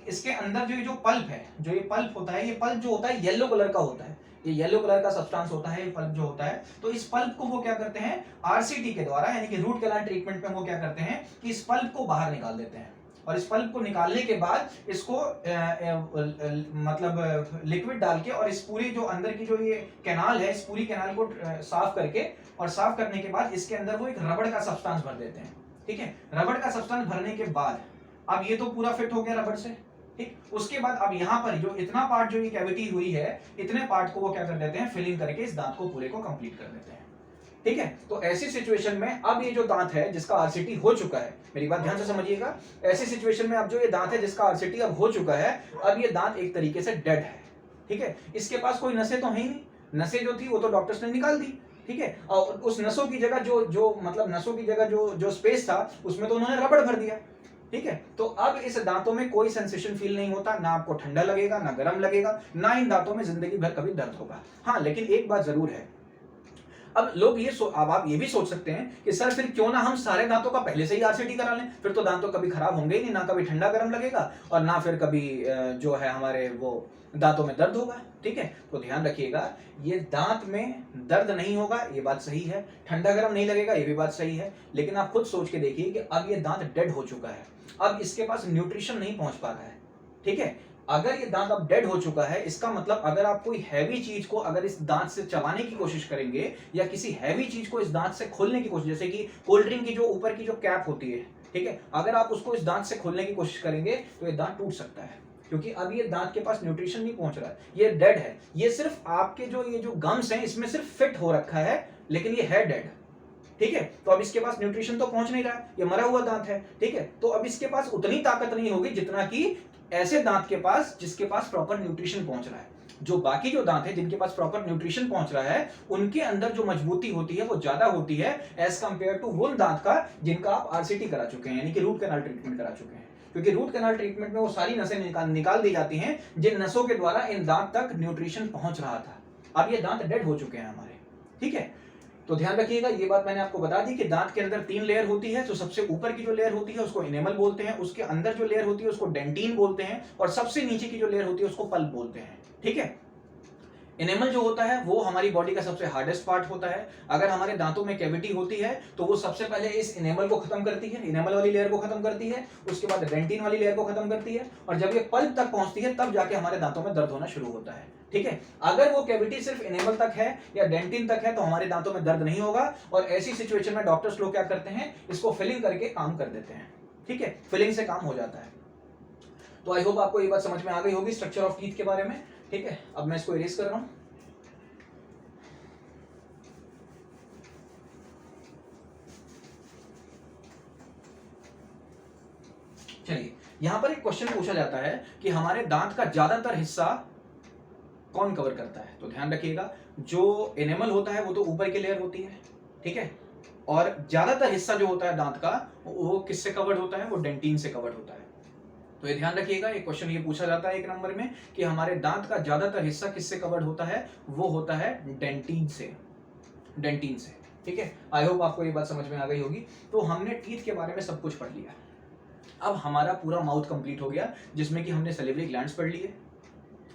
Speaker 1: इसके अंदर जो पल्प है, जो ये पल्प होता है, ये पल्प जो होता है येलो कलर का होता है, ये येलो कलर का सब्सटेंस होता है, ये पल्प जो होता है, तो इस पल्प को वो क्या करते हैं आरसीटी के द्वारा, यानी कि रूट कैनाल ट्रीटमेंट में वो क्या करते हैं कि इस पल्प को बाहर निकाल देते हैं। और इस पल्प को निकालने के बाद इसको मतलब लिक्विड डाल के और इस पूरी जो अंदर की जो ये कैनाल है, इस पूरी कैनाल को साफ करके, और साफ करने के बाद इसके अंदर वो एक रबड़ का सब्सटेंस भर देते हैं। ठीक है, रबड़ का सब्सटेंस भरने के बाद अब ये तो पूरा फिट हो गया रबड़ से। ठीक, उसके बाद अब यहाँ पर जो इतना पार्ट जो ये कैविटी हुई है, इतने पार्ट को वो क्या कर देते हैं फिलिंग करके इस दांत को पूरे को कंप्लीट कर देते हैं। ठीक है, तो ऐसी सिचुएशन में अब ये जो दांत है जिसका आरसीटी हो चुका है, मेरी बात ध्यान से समझिएगा, ऐसी सिचुएशन में अब जो ये दांत है जिसका आरसीटी अब हो चुका है, अब ये दांत एक तरीके से डेड है। ठीक है, इसके पास कोई नसें तो है ही नहीं, नसें जो थी वो तो डॉक्टर्स ने निकाल दी, ठीक है, और उस नसों की जगह जो जो मतलब नसों की जगह जो जो स्पेस था उसमें तो उन्होंने रबड़ भर दिया। ठीक है, तो अब इस दांतों में कोई सेंसेशन फील नहीं होता, ना आपको ठंडा लगेगा ना गर्म लगेगा, ना इन दांतों में जिंदगी भर कभी दर्द होगा। हाँ, लेकिन एक बात जरूर है, अब लोग अब आप ये भी सोच सकते हैं कि सर फिर क्यों ना हम सारे दांतों का पहले से ही आरसीटी करा लें, फिर तो दांत तो कभी खराब होंगे ही नहीं, ना कभी ठंडा गर्म लगेगा और ना फिर कभी जो है हमारे वो दांतों में दर्द होगा। ठीक है, तो ध्यान रखिएगा, ये दांत में दर्द नहीं होगा ये बात सही है, ठंडा गर्म नहीं लगेगा ये भी बात सही है, लेकिन आप खुद सोच के देखिए कि अब ये दांत डेड हो चुका है, अब इसके पास न्यूट्रिशन नहीं पहुंच पा रहा है। ठीक है, अगर ये दांत अब डेड हो चुका है, इसका मतलब अगर आप कोई हैवी चीज को अगर इस दांत से चबाने की कोशिश करेंगे या किसी हैवी चीज को इस दांत से खोलने की कोशिश, जैसे कि कोल्ड ड्रिंक की जो ऊपर की जो कैप होती है, ठीक है, अगर आप उसको इस दांत से खोलने की कोशिश करेंगे तो ये दांत टूट सकता है, क्योंकि अब ये दांत के पास न्यूट्रिशन नहीं पहुंच रहा है, ये डेड है। ये सिर्फ आपके जो ये जो गम्स हैं इसमें सिर्फ फिट हो रखा है, लेकिन ये है डेड। ठीक है, तो अब इसके पास न्यूट्रिशन तो पहुंच नहीं रहा, ये मरा हुआ दांत है। ठीक है, तो अब इसके पास उतनी ताकत नहीं होगी जितना कि ऐसे दांत के पास जिसके पास प्रॉपर न्यूट्रिशन पहुंच रहा है। जो बाकी जो दांत है जिनके पास प्रॉपर न्यूट्रिशन पहुंच रहा है, उनके अंदर जो मजबूती होती है वो ज्यादा होती है एज कंपेयर टू वो दांत का जिनका आप आरसीटी करा चुके हैं, यानी कि रूट कैनाल ट्रीटमेंट करा चुके हैं। क्योंकि रूट कैनाल ट्रीटमेंट में वो सारी नसें निकाल दी जाती हैं जिन नसों के द्वारा इन दांत तक न्यूट्रिशन पहुंच रहा था। अब ये दांत डेड हो चुके हैं हमारे। ठीक है, तो ध्यान रखिएगा, ये बात मैंने आपको बता दी कि दांत के अंदर 3 लेयर होती है। तो सबसे ऊपर की जो लेयर होती है उसको इनेमल बोलते हैं, उसके अंदर जो लेयर होती है उसको डेंटिन बोलते हैं, और सबसे नीचे की जो लेयर होती है उसको पल्प बोलते हैं। ठीक है, इनेमल जो होता है वो हमारी बॉडी का सबसे हार्डेस्ट पार्ट होता है। अगर हमारे दांतों में कैविटी होती है तो वो सबसे पहले इस इनेमल को खत्म करती है, इनेमल वाली लेयर को खत्म करती है, उसके बाद डेंटिन वाली लेयर को खत्म करती है, और जब ये पल्प तक पहुंचती है तब जाके हमारे दांतों में दर्द होना शुरू होता है। ठीक है, अगर वो कैविटी सिर्फ इनेमल तक है या डेंटिन तक है तो हमारे दांतों में दर्द नहीं होगा, और ऐसी सिचुएशन में डॉक्टर्स लोग क्या करते हैं, इसको फिलिंग करके काम कर देते हैं। ठीक है, फिलिंग से काम हो जाता है। तो आई होप आपको ये बात समझ में आ गई होगी स्ट्रक्चर ऑफ टीथ के बारे में। ठीक है, अब मैं इसको इरेज कर रहा हूं। चलिए, यहां पर एक क्वेश्चन पूछा जाता है कि हमारे दांत का ज्यादातर हिस्सा कौन कवर करता है। तो ध्यान रखिएगा, जो एनिमल होता है वो तो ऊपर की लेयर होती है। ठीक है, और ज्यादातर हिस्सा जो होता है दांत का वो किससे कवर्ड होता है, वो डेंटिन से कवर्ड होता है। तो ये ध्यान रखिएगा, एक क्वेश्चन ये पूछा जाता है 1 नंबर में कि हमारे दांत का ज्यादातर हिस्सा किससे कवर्ड होता है, वो होता है डेंटिन से, डेंटिन से। ठीक है, आई होप आपको ये बात समझ में आ गई होगी। तो हमने टीथ के बारे में सब कुछ पढ़ लिया। अब हमारा पूरा माउथ कंप्लीट हो गया, जिसमें कि हमने सैलिवरी ग्लैंड्स पढ़ लिए,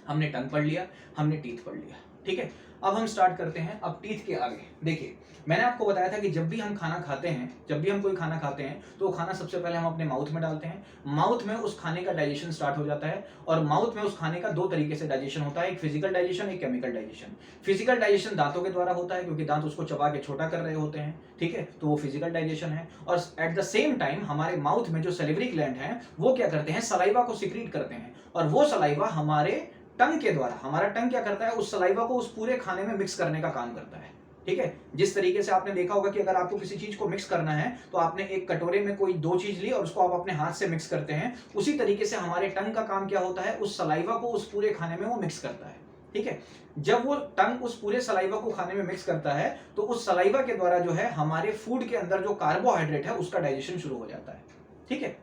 Speaker 1: हमने टंग पढ़ लिया, हमने टीथ पढ़ लिया। ठीक है, अब हम स्टार्ट करते हैं अब टीथ के आगे। देखिए, मैंने आपको बताया था कि जब भी हम खाना खाते हैं, जब भी हम कोई खाना खाते हैं तो खाना सबसे पहले हम अपने माउथ में डालते हैं, माउथ में उस खाने का डाइजेशन स्टार्ट हो जाता है, और माउथ में उस खाने का 2 तरीके से डाइजेशन होता है, एक फिजिकल डाइजेशन, एक केमिकल डाइजेशन। फिजिकल डाइजेशन दांतों के द्वारा होता है क्योंकि दांत उसको चबा के छोटा कर रहे होते हैं। ठीक है, तो वो फिजिकल डाइजेशन है। और एट द सेम टाइम हमारे माउथ में जो सैलिवरी ग्लैंड है वो क्या करते हैं, सलाइवा को सिक्रीट करते हैं, और वो सलाइवा हमारे टंग के द्वारा, हमारा टंग क्या करता है, उस सलाइवा को उस पूरे खाने में मिक्स करने का काम करता है। ठीक है, जिस तरीके से आपने देखा होगा कि अगर आपको किसी चीज को मिक्स करना है तो आपने एक कटोरे में कोई 2 चीज ली और उसको आप अपने हाथ से मिक्स करते हैं, उसी तरीके से हमारे टंग का काम क्या होता है, उस सलाइवा को उस पूरे खाने में वो मिक्स करता है। ठीक है, जब वो टंग उस पूरे सलाइवा को खाने में मिक्स करता है तो उस सलाइवा के द्वारा जो है हमारे फूड के अंदर जो कार्बोहाइड्रेट है उसका डाइजेशन शुरू हो जाता है। ठीक है,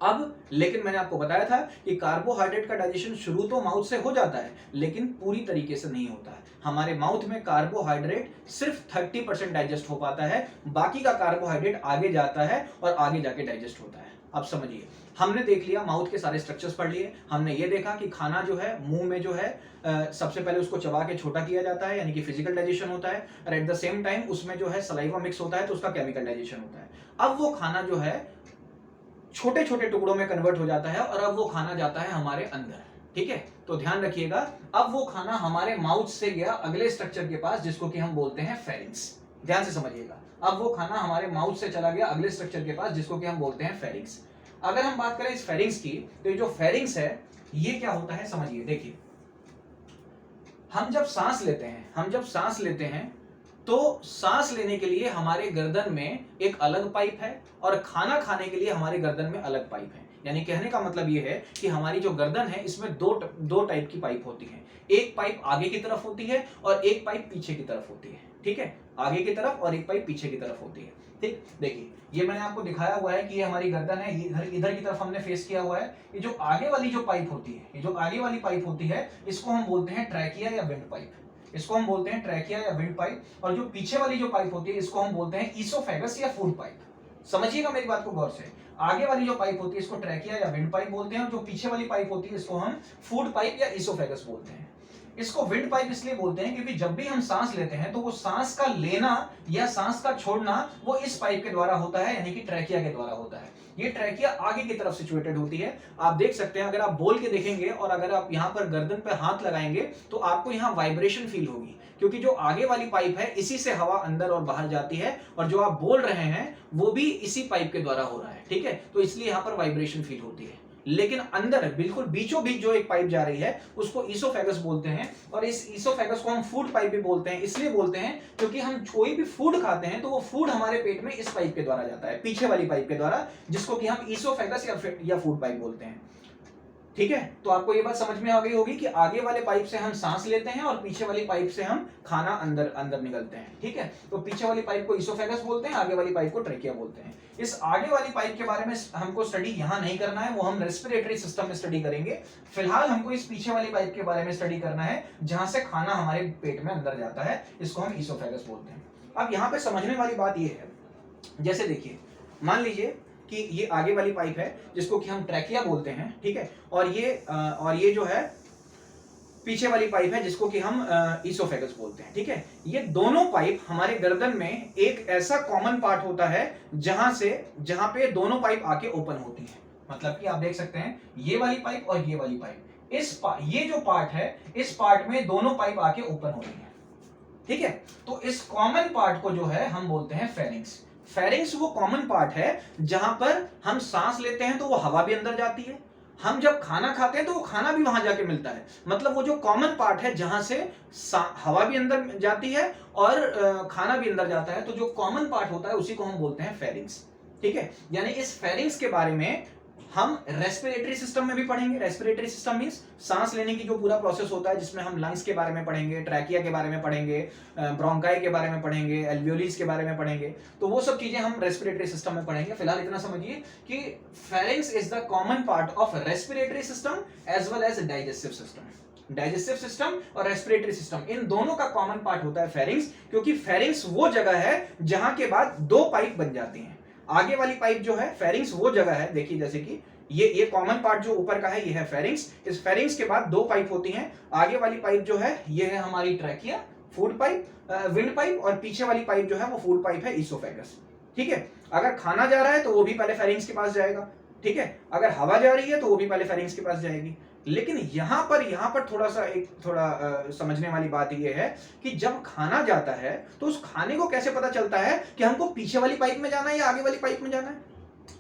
Speaker 1: अब लेकिन मैंने आपको बताया था कि कार्बोहाइड्रेट का डाइजेशन शुरू तो माउथ से हो जाता है, लेकिन पूरी तरीके से नहीं होता है। हमारे माउथ में कार्बोहाइड्रेट सिर्फ 30% डाइजेस्ट हो पाता है, बाकी का कार्बोहाइड्रेट आगे जाता है और आगे जाके डाइजेस्ट होता है। अब समझिए, हमने देख लिया माउथ के सारे स्ट्रक्चर्स पढ़ लिए, हमने ये देखा कि खाना जो है मुंह में जो है सबसे पहले उसको चबा के छोटा किया जाता है, यानी कि फिजिकल डाइजेशन होता है, और एट द सेम टाइम उसमें जो है सलाइवा मिक्स होता है तो उसका केमिकल डाइजेशन होता है। अब वो खाना जो है छोटे छोटे टुकड़ों में कन्वर्ट हो जाता है और अब वो खाना जाता है हमारे अंदर। ठीक है, तो ध्यान रखिएगा, अब वो खाना हमारे माउथ से गया अगले स्ट्रक्चर के पास जिसको कि हम बोलते हैं फेरिंक्स। ध्यान से समझिएगा, अब वो खाना हमारे माउथ से चला गया अगले स्ट्रक्चर के पास जिसको कि हम बोलते हैं फेरिंक्स। अगर हम बात करें इस फेरिंक्स की, तो ये जो फेरिंक्स है ये क्या होता है समझिए। देखिए, हम जब सांस लेते हैं तो सांस लेने के लिए हमारे गर्दन में एक अलग पाइप है और खाना खाने के लिए हमारे गर्दन में अलग पाइप है। यानी कहने का मतलब ये है कि हमारी जो गर्दन है इसमें दो टाइप की पाइप होती है। एक पाइप आगे की तरफ होती है और एक पाइप पीछे की तरफ होती है। ठीक है, आगे की तरफ और एक पाइप पीछे की तरफ होती है। ठीक, देखिए ये मैंने आपको दिखाया हुआ है कि ये हमारी गर्दन है, ये इधर की तरफ हमने फेस किया हुआ है। ये जो आगे वाली जो पाइप होती है, ये जो आगे वाली पाइप होती है, इसको हम बोलते हैं ट्रैकिया या विंड पाइप। इसको हम बोलते हैं ट्रैकिया या विंड पाइप। और जो पीछे वाली जो पाइप होती है इसको हम बोलते हैं ईसोफेगस या फूड पाइप। समझिएगा मेरी बात को गौर से, आगे वाली जो पाइप होती है इसको ट्रैकिया या विंड पाइप बोलते हैं, और जो पीछे वाली पाइप होती है इसको हम फूड पाइप या ईसोफेगस बोलते हैं। इसको विंड पाइप इसलिए बोलते हैं क्योंकि जब भी हम सांस लेते हैं तो वो सांस का लेना या सांस का छोड़ना वो इस पाइप के द्वारा होता है, यानी कि ट्रैकिया के द्वारा होता है। ये ट्रैकिया आगे की तरफ सिचुएटेड होती है। आप देख सकते हैं, अगर आप बोल के देखेंगे और अगर आप यहाँ पर गर्दन पे हाथ लगाएंगे तो आपको यहाँ वाइब्रेशन फील होगी, क्योंकि जो आगे वाली पाइप है इसी से हवा अंदर और बाहर जाती है, और जो आप बोल रहे हैं वो भी इसी पाइप के द्वारा हो रहा है। ठीक है, तो इसलिए यहाँ पर वाइब्रेशन फील होती है। लेकिन अंदर बिल्कुल बीचों बीच जो एक पाइप जा रही है उसको ईसोफेगस बोलते हैं, और इस ईसोफेगस को हम फूड पाइप भी बोलते हैं। इसलिए बोलते हैं क्योंकि हम कोई भी फूड खाते हैं तो वो फूड हमारे पेट में इस पाइप के द्वारा जाता है, पीछे वाली पाइप के द्वारा, जिसको कि हम ईसोफेगस या फूड पाइप बोलते हैं। ठीक है, तो आपको ये बात समझ में आ गई होगी कि आगे वाले पाइप से हम सांस लेते हैं और पीछे वाली पाइप से हम खाना अंदर अंदर निकलते हैं। ठीक है, तो पीछे वाली पाइप को ईसोफेगस बोलते हैं, आगे वाली पाइप को ट्रैकिया बोलते हैं। इस आगे वाली पाइप के बारे में हमको स्टडी यहां नहीं करना है, वो हम रेस्पिरेटरी सिस्टम में स्टडी करेंगे। फिलहाल हमको इस पीछे वाली पाइप के बारे में स्टडी करना है जहां से खाना हमारे पेट में अंदर जाता है, इसको हम ईसोफेगस बोलते हैं। अब यहाँ पे समझने वाली बात ये है, जैसे देखिए मान लीजिए कि ये आगे वाली पाइप है जिसको कि हम ट्रैकिया बोलते हैं। ठीक है, और ये जो है पीछे वाली पाइप है जिसको कि हम ईसोफेगस बोलते हैं। ठीक है, ये दोनों पाइप हमारे गर्दन में एक ऐसा कॉमन पार्ट होता है जहां पे दोनों पाइप आके ओपन होती है। मतलब कि आप देख सकते हैं ये वाली पाइप और ये वाली पाइप, ये जो पार्ट है इस पार्ट में दोनों पाइप आके ओपन होती है। ठीक है, तो इस कॉमन पार्ट को जो है हम बोलते हैं फेरिंग्स। फेरिंग्स वो कॉमन पार्ट है जहां पर हम सांस लेते हैं तो वो हवा भी अंदर जाती है, हम जब खाना खाते हैं तो वो खाना भी वहां जाके मिलता है। मतलब वो जो कॉमन पार्ट है जहां से हवा भी अंदर जाती है और खाना भी अंदर जाता है, तो जो कॉमन पार्ट होता है उसी को हम बोलते हैं फेरिंग्स। ठीक है, यानी इस फेरिंग्स के बारे में हम रेस्पिरेटरी सिस्टम में भी पढ़ेंगे। रेस्पिरेटरी सिस्टम मींस सांस लेने की जो पूरा प्रोसेस होता है, जिसमें हम लंग्स के बारे में पढ़ेंगे, ट्रैकिया के बारे में पढ़ेंगे, ब्रोंकाई के बारे में पढ़ेंगे, एल्वियोलिस के बारे में पढ़ेंगे। तो वो सब चीजें हम रेस्पिरेटरी सिस्टम में पढ़ेंगे। फिलहाल इतना समझिए कि pharynx is the common part of respiratory system as well as digestive system. Digestive system और रेस्पिरेटरी सिस्टम, इन दोनों का कॉमन पार्ट होता है फेरिंग्स, क्योंकि फेरिंग्स वो जगह है जहां के बाद दो पाइप बन जाती हैं। आगे वाली पाइप जो है, फेरिंग्स वो जगह है, देखिए जैसे कि ये कॉमन पार्ट जो ऊपर का है ये है फेरिंग्स। इस फेरिंग्स के बाद दो पाइप होती हैं। आगे वाली पाइप जो है ये है हमारी trachea, food pipe, wind pipe, और पीछे वाली पाइप जो है वो फूड पाइप है, ईसोफेगस। ठीक है, अगर खाना जा रहा है तो वो भी पहले फेरिंग्स के पास जाएगा। ठीक है, अगर हवा जा रही है तो वो भी पहले फेरिंग्स के पास जाएगी। लेकिन यहां पर थोड़ा समझने वाली बात यह है कि जब खाना जाता है तो उस खाने को कैसे पता चलता है कि हमको पीछे वाली पाइप में जाना है या आगे वाली पाइप में जाना है।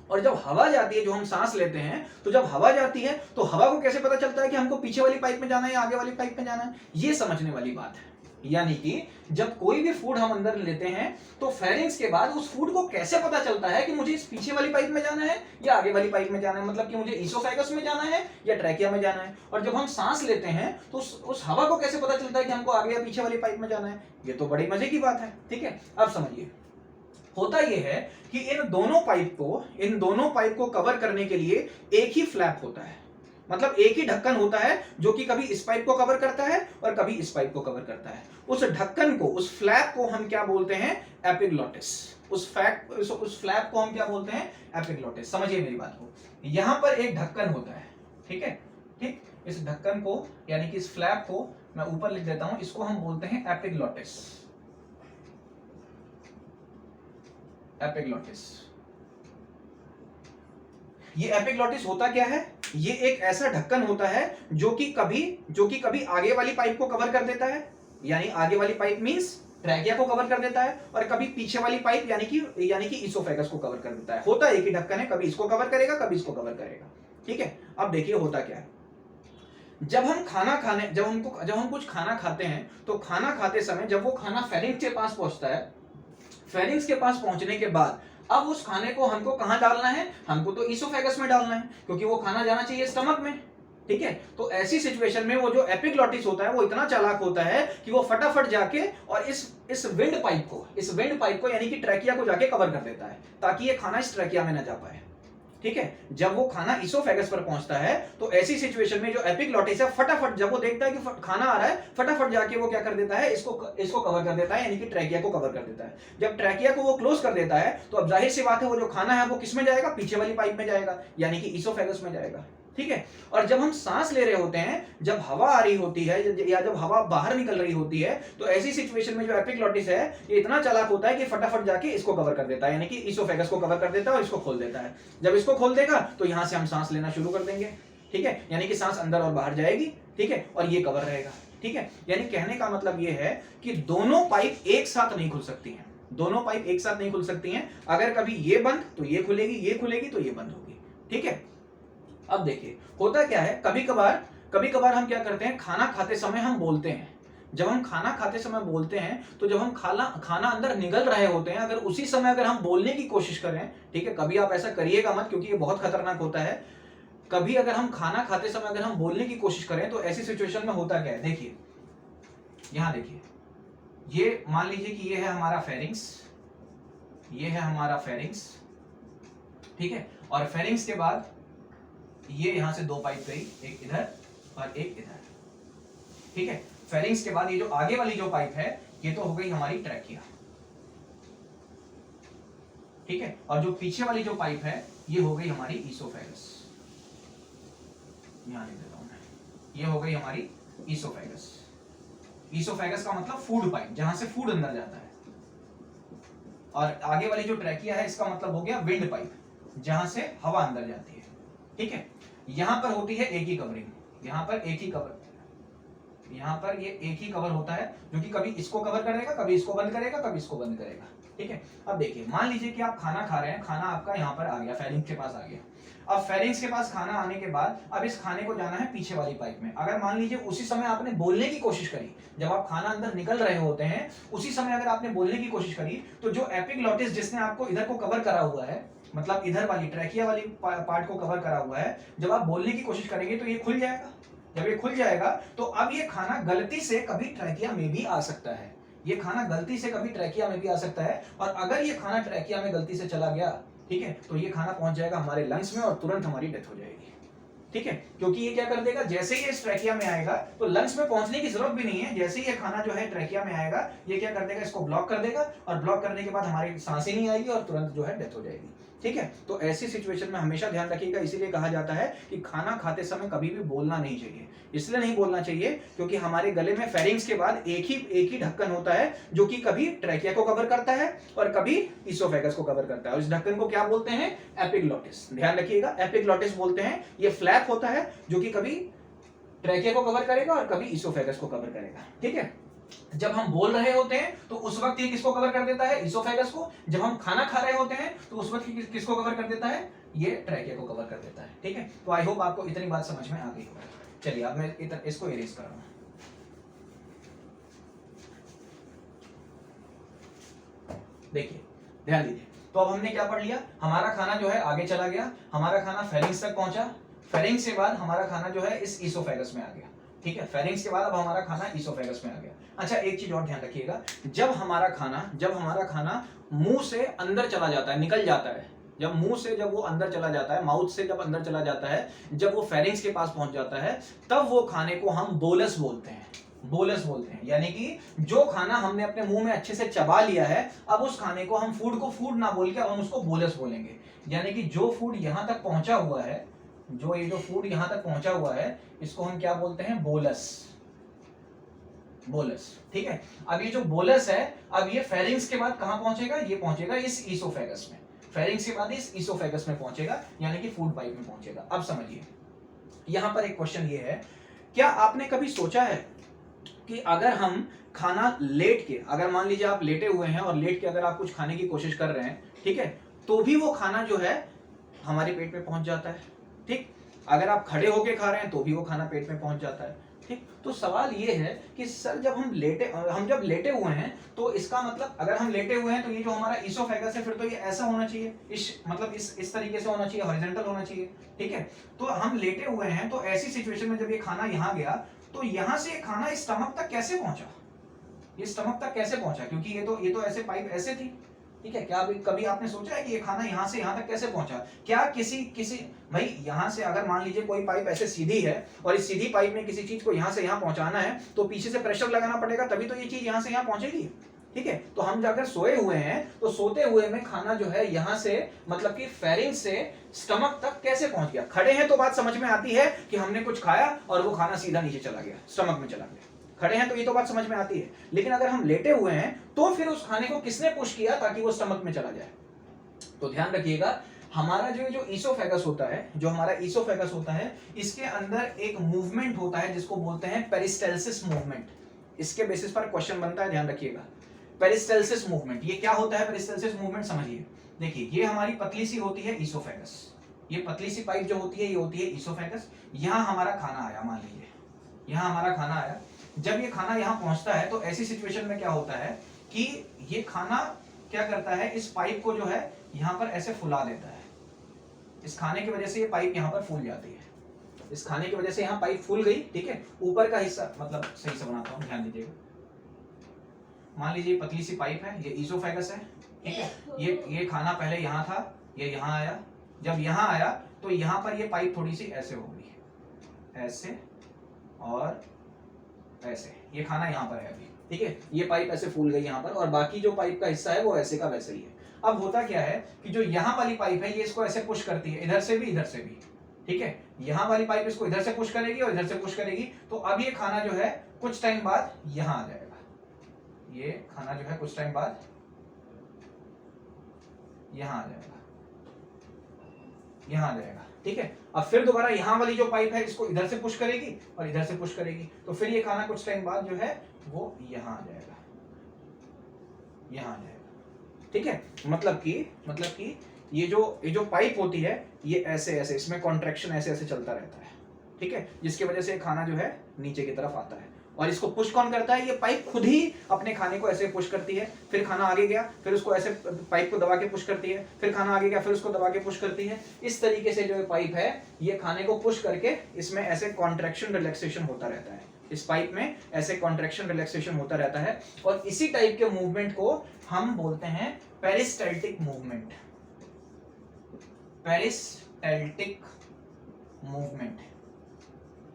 Speaker 1: और जब हवा जाती है, जो हम सांस लेते हैं, तो जब हवा जाती है तो हवा को कैसे पता चलता है कि हमको पीछे वाली पाइप में जाना है या आगे वाली पाइप में जाना है। ये समझने वाली बात है। यानी कि जब कोई भी फूड हम अंदर लेते हैं तो फेरिंग्स के बाद उस फूड को कैसे पता चलता है कि मुझे इस पीछे वाली पाइप में जाना है या आगे वाली पाइप में जाना है, मतलब कि मुझे ईसोफेगस में जाना है या ट्रैकिया में जाना है। और जब हम सांस लेते हैं तो उस हवा को कैसे पता चलता है कि हमको आगे या पीछे वाली पाइप में जाना है। ये तो बड़ी मजे की बात है। ठीक है, अब समझिए, होता यह है कि इन दोनों पाइप को कवर करने के लिए एक ही फ्लैप होता है, मतलब एक ही ढक्कन होता है जो कि कभी इस पाइप को कवर करता है और कभी इस पाइप को कवर करता है। उस ढक्कन को, उस फ्लैप को हम क्या बोलते हैं? एपिग्लॉटिस। उस फ्लैप को हम क्या बोलते हैं? एपिग्लॉटिस। समझिए मेरी बात को, यहां पर एक ढक्कन होता है। ठीक है, ठीक, इस ढक्कन को यानी कि इस फ्लैप को मैं ऊपर लिख देता हूं, इसको हम बोलते हैं एपिग्लॉटिस। एपिग्लॉटिस। ये एपिग्लॉटिस होता क्या है? ये एक ऐसा ढक्कन होता है जो कि कभी आगे वाली पाइप को कवर कर देता है, यानी आगे वाली पाइप मींस ट्रैकिया को कवर कर देता है, और कभी पीछे वाली पाइप यानी कि ईसोफेगस को कवर कर देता है। होता एक ही ढक्कन है, कभी इसको कवर करेगा कभी इसको कवर करेगा। ठीक है, अब देखिए होता क्या है। जब हम कुछ खाना खाते हैं तो खाना खाते समय जब वो खाना फेरिंग्स के पास पहुंचता है, फेरिंग्स के पास पहुंचने के बाद अब उस खाने को हमको कहाँ डालना है, हमको तो ईसोफेगस में डालना है, क्योंकि वो खाना जाना चाहिए स्टमक में, ठीक है। तो ऐसी सिचुएशन में वो जो एपिग्लॉटिस होता है वो इतना चालाक होता है कि वो फटाफट जाके और इस विंड पाइप को यानी कि ट्रैकिया को जाके कवर कर देता है, ताकि ये खाना इस ट्रैकिया में ना जा पाए, ठीक है। जब वो खाना इसोफेगस पर पहुंचता है तो ऐसी सिचुएशन में जो एपिग्लॉटिस है फटाफट जब वो देखता है कि खाना आ रहा है, फटाफट जाके वो क्या कर देता है, इसको कवर कर देता है, यानी कि ट्रैकिया को कवर कर देता है। जब ट्रैकिया को वो क्लोज कर देता है तो अब जाहिर सी बात है वो जो खाना है वो किस में जाएगा, पीछे वाली पाइप में जाएगा, यानी कि इसोफेगस में जाएगा, ठीक है। और जब हम सांस ले रहे होते हैं, जब हवा आ रही होती है या जब hवा बाहर निकल रही होती है, तो ऐसी सिचुएशन में जो एपिग्लॉटिस है ये इतना चालाक होता है कि फटाफट जाके इसको कवर कर देता है, यानी कि इसोफेगस को कवर कर देता है और इसको खोल देता है। जब इसको खोल देगा तो यहां से हम सांस लेना शुरू कर देंगे, ठीक है, यानी कि सांस अंदर और बाहर जाएगी, ठीक है, और ये कवर रहेगा, ठीक है। यानी कहने का मतलब ये है कि दोनों पाइप एक साथ नहीं खुल सकती हैं, दोनों पाइप एक साथ नहीं खुल सकती हैं। अगर कभी ये बंद तो ये खुलेगी, ये खुलेगी तो ये बंद होगी, ठीक है। अब देखिए होता क्या है, कभी कभार हम क्या करते हैं, खाना खाते समय हम बोलते हैं। जब हम खाना खाते समय बोलते हैं तो जब हम खाना अंदर निगल रहे होते हैं, अगर उसी समय अगर हम बोलने की कोशिश करें, ठीक है, कभी आप ऐसा करिएगा मत क्योंकि ये बहुत खतरनाक होता है। कभी अगर हम खाना खाते समय अगर हम बोलने की कोशिश करें तो ऐसी सिचुएशन में होता क्या है, देखिए यहां देखिए, ये मान लीजिए कि ये है हमारा फेरिंग्स, ये है हमारा फेरिंग्स, ठीक है, और फेरिंग्स के बाद ये यहां से दो पाइप गई, एक इधर और एक इधर, ठीक है। फेरिंग्स के बाद ये जो आगे वाली जो पाइप है ये तो हो गई हमारी ट्रैकिया, ठीक है, और जो पीछे वाली जो पाइप है ये हो गई हमारी ईसोफेगस, यहां लिख देता हूं मैं, ये हो गई हमारी ईसोफेगस। ईसोफेगस का मतलब फूड पाइप, जहां से फूड अंदर जाता है, और आगे वाली जो ट्रैकिया है इसका मतलब हो गया विंड पाइप, जहां से हवा अंदर जाती है, ठीक है। यहां पर होती है एक ही कवरिंग, यहां पर एक ही कवर, यहां पर ये एक ही कवर होता है जो कि कभी इसको कवर करेगा, कभी इसको बंद करेगा, कभी इसको बंद करेगा, ठीक है। अब देखिए मान लीजिए कि आप खाना खा रहे हैं, खाना आपका यहां पर आ गया, फेरिंग्स के पास आ गया। अब फेरिंग्स के पास खाना आने के बाद अब इस खाने को जाना है पीछे वाली पाइप में। अगर मान लीजिए उसी समय आपने बोलने की कोशिश करी, जब आप खाना अंदर निकल रहे होते हैं उसी समय अगर आपने बोलने की कोशिश करी, तो जो एपिग्लॉटिस जिसने आपको इधर को कवर करा हुआ है, मतलब इधर वाली ट्रैकिया वाली पार्ट को कवर करा हुआ है, जब आप बोलने की कोशिश करेंगे तो ये खुल जाएगा। जब ये खुल जाएगा तो अब ये खाना गलती से कभी ट्रैकिया में भी आ सकता है, ये खाना गलती से कभी ट्रैकिया में भी आ सकता है, और अगर ये खाना ट्रैकिया में गलती से चला गया, ठीक है, तो ये खाना पहुंच जाएगा हमारे लंग्स में और तुरंत हमारी डेथ हो जाएगी, ठीक है। क्योंकि ये क्या कर देगा, जैसे ही ये ट्रैकिया में आएगा तो लंग्स में पहुंचने की जरूरत भी नहीं है, जैसे ही ये खाना जो है ट्रैकिया में आएगा ये क्या कर देगा, इसको ब्लॉक कर देगा, और ब्लॉक करने के बाद हमारी सांसें नहीं आएगी और तुरंत जो है डेथ हो जाएगी, ठीक है। तो ऐसी सिचुएशन में हमेशा ध्यान रखिएगा, इसीलिए कहा जाता है कि खाना खाते समय कभी भी बोलना नहीं चाहिए। इसलिए नहीं बोलना चाहिए क्योंकि हमारे गले में फेरिंग्स के बाद एक ही ढक्कन होता है जो कि कभी ट्रैकिया को कवर करता है और कभी इसोफेगस को कवर करता है, और इस ढक्कन को क्या बोलते हैं, एपिग्लॉटिस। ध्यान रखिएगा, एपिग्लॉटिस बोलते हैं। ये फ्लैप होता है जो कि कभी ट्रैकिया को कवर करेगा और कभी इसोफेगस को कवर करेगा, ठीक है। जब हम बोल रहे होते हैं तो उस वक्त ये किसको कवर कर देता है, इसोफेगस को। जब हम खाना खा रहे होते हैं तो उस वक्त किसको कवर कर देता है, ये ट्रैकिया को कवर कर देता है, ठीक है। तो आई होप आपको इतनी बात समझ में आ गई होगी। चलिए अब मैं इसको इरेज कर रहा हूं। देखिए ध्यान दीजिए, तो अब हमने क्या पढ़ लिया, हमारा खाना जो है आगे चला गया, हमारा खाना फेरिंग्स तक पहुंचा, फेरिंग्स के बाद हमारा खाना जो है इस इसोफेगस में आ गया, ठीक है। फेरिंग्स के बाद अब हमारा खाना इसोफेगस में आ गया। अच्छा एक चीज और ध्यान रखिएगा, जब हमारा खाना मुंह से अंदर चला जाता है, निकल जाता है, जब मुंह से जब वो अंदर चला जाता है, माउथ से जब अंदर चला जाता है, जब वो फेरिंग्स के पास पहुंच जाता है, तब वो खाने को हम बोलस बोलते हैं, बोलस बोलते हैं। यानी कि जो खाना हमने अपने मुंह में अच्छे से चबा लिया है, अब उस खाने को हम फूड को फूड ना बोल के हम उसको बोलस बोलेंगे। यानी कि जो फूड यहां तक पहुंचा हुआ है, जो फूड यहां तक पहुंचा हुआ है, इसको हम क्या बोलते हैं, बोलस, बोलस, ठीक है। अब ये जो बोलस है, अब ये फेरिंग्स के बाद कहां पहुंचेगा, ये पहुंचेगा इस इसोफेगस में, फेरिंग्स के बाद इस इसोफेगस में पहुंचेगा, यानी कि फूड पाइप में पहुंचेगा। अब समझिए यहां पर एक क्वेश्चन ये है, क्या आपने कभी सोचा है कि अगर हम खाना लेट के, अगर मान लीजिए आप लेटे हुए हैं और लेट के अगर आप कुछ खाने की कोशिश कर रहे हैं, ठीक है, तो भी वो खाना जो है हमारे पेट में पहुंच जाता है, ठीक। अगर आप खड़े होके खा रहे हैं तो भी वो खाना पेट में पहुंच जाता है, ठीक। तो सवाल ये है कि सर हम जब लेटे हुए हैं तो इसका मतलब अगर हम लेटे हुए हैं तो ये जो हमारा ईसोफेगस है फिर तो ये ऐसा होना चाहिए, इस तरीके से होना चाहिए, हॉरिजॉन्टल होना चाहिए, ठीक है। तो हम लेटे हुए हैं तो ऐसी सिचुएशन में जब ये खाना यहाँ गया तो यहाँ से खाना स्टमक तक कैसे पहुंचा, ये स्टमक तक कैसे पहुंचा, क्योंकि ये तो ऐसे पाइप ऐसे थी, ठीक है। क्या कभी आपने सोचा है कि ये खाना यहाँ से यहाँ तक कैसे पहुंचा? क्या किसी भाई यहाँ से अगर मान लीजिए कोई पाइप ऐसे सीधी है और इस सीधी पाइप में किसी चीज को यहाँ से यहाँ पहुंचाना है तो पीछे से प्रेशर लगाना पड़ेगा, तभी तो ये चीज यहाँ से यहाँ पहुंचेगी, ठीक है। तो हम जाकर सोए हुए हैं तो सोते हुए में खाना जो है यहाँ से मतलब कि फेरिंक्स से स्टमक तक कैसे पहुंच गया। खड़े हैं तो बात समझ में आती है कि हमने कुछ खाया और वो खाना सीधा नीचे चला गया, स्टमक में चला गया, खड़े हैं तो ये तो बात समझ में आती है। लेकिन अगर हम लेटे हुए हैं तो फिर उस खाने को किसने पुश किया ताकि वो स्टमक में चला जाए? तो ध्यान रखिएगा, हमारा जो ईसोफेगस होता है, जो हमारा ईसोफेगस होता है, इसके अंदर एक मूवमेंट होता है जिसको बोलते हैं पेरिस्टाल्सिस मूवमेंट। इसके बेसिस पर क्वेश्चन बनता है, ध्यान रखिएगा। पेरिस्टाल्सिस मूवमेंट, ये क्या होता है पेरिस्टाल्सिस मूवमेंट? समझिए, देखिए ये हमारी पतली सी होती है ईसोफेगस, ये पतली सी पाइप जो होती है ये होती है ईसोफेगस। यहां हमारा खाना आया, मान लीजिए यहां हमारा खाना आया। जब ये खाना यहां पहुंचता है तो ऐसी सिचुएशन में क्या होता है कि ये खाना क्या करता है, इस पाइप को जो है यहां पर ऐसे फुला देता है। इस खाने की वजह से ये पाइप यहां पर फूल जाती है, इस खाने की वजह से यहां पाइप फूल गई, ठीक है। ऊपर का हिस्सा मतलब सही से बनाता हूं, ध्यान दीजिएगा। मान लीजिए पतली सी पाइप है, ये ईसोफेगस है, ठीक है। ये खाना पहले यहां था, ये यहां आया। जब यहां आया तो यहां पर ये पाइप थोड़ी सी ऐसे हो गई, ऐसे और ऐसे। ये खाना यहाँ पर है अभी, ठीक है। ये पाइप ऐसे फूल गई यहाँ पर और बाकी जो पाइप का हिस्सा है वो ऐसे का वैसे ही है। अब होता क्या है कि जो यहाँ वाली पाइप है ये इसको ऐसे पुश करती है, इधर से भी इधर से भी, ठीक है। यहाँ वाली पाइप इसको इधर से पुश करेगी और इधर से पुश करेगी। तो अब ये खाना जो है कुछ टाइम बाद यहाँ आ जाएगा, ये खाना जो है कुछ टाइम बाद यहाँ आ जाएगा, यहाँ आ जाएगा, ठीक है। अब फिर दोबारा यहाँ वाली जो पाइप है इसको इधर से पुश करेगी और इधर से पुश करेगी, तो फिर ये खाना कुछ टाइम बाद जो है वो यहाँ आ जाएगा, यहाँ आ जाएगा, ठीक है। मतलब कि ये जो पाइप होती है ये ऐसे ऐसे, इसमें कॉन्ट्रैक्शन ऐसे ऐसे चलता रहता है, ठीक है, जिसकी वजह से खाना जो है नीचे की तरफ आता है। और इसको पुश कौन करता है? ये पाइप खुद ही अपने खाने को ऐसे पुश करती है, फिर खाना आगे गया, फिर उसको ऐसे पाइप को दबा के पुश करती है, फिर खाना आगे गया, फिर उसको दबा के पुश करती है। इस तरीके से जो पाइप है ये खाने को पुश करके इसमें ऐसे कॉन्ट्रैक्शन रिलैक्सेशन होता रहता है, इस पाइप में ऐसे कॉन्ट्रैक्शन रिलैक्सेशन होता रहता है। और इसी टाइप के मूवमेंट को हम बोलते हैं पेरिस्टाल्टिक मूवमेंट, पेरिस्टाल्टिक मूवमेंट।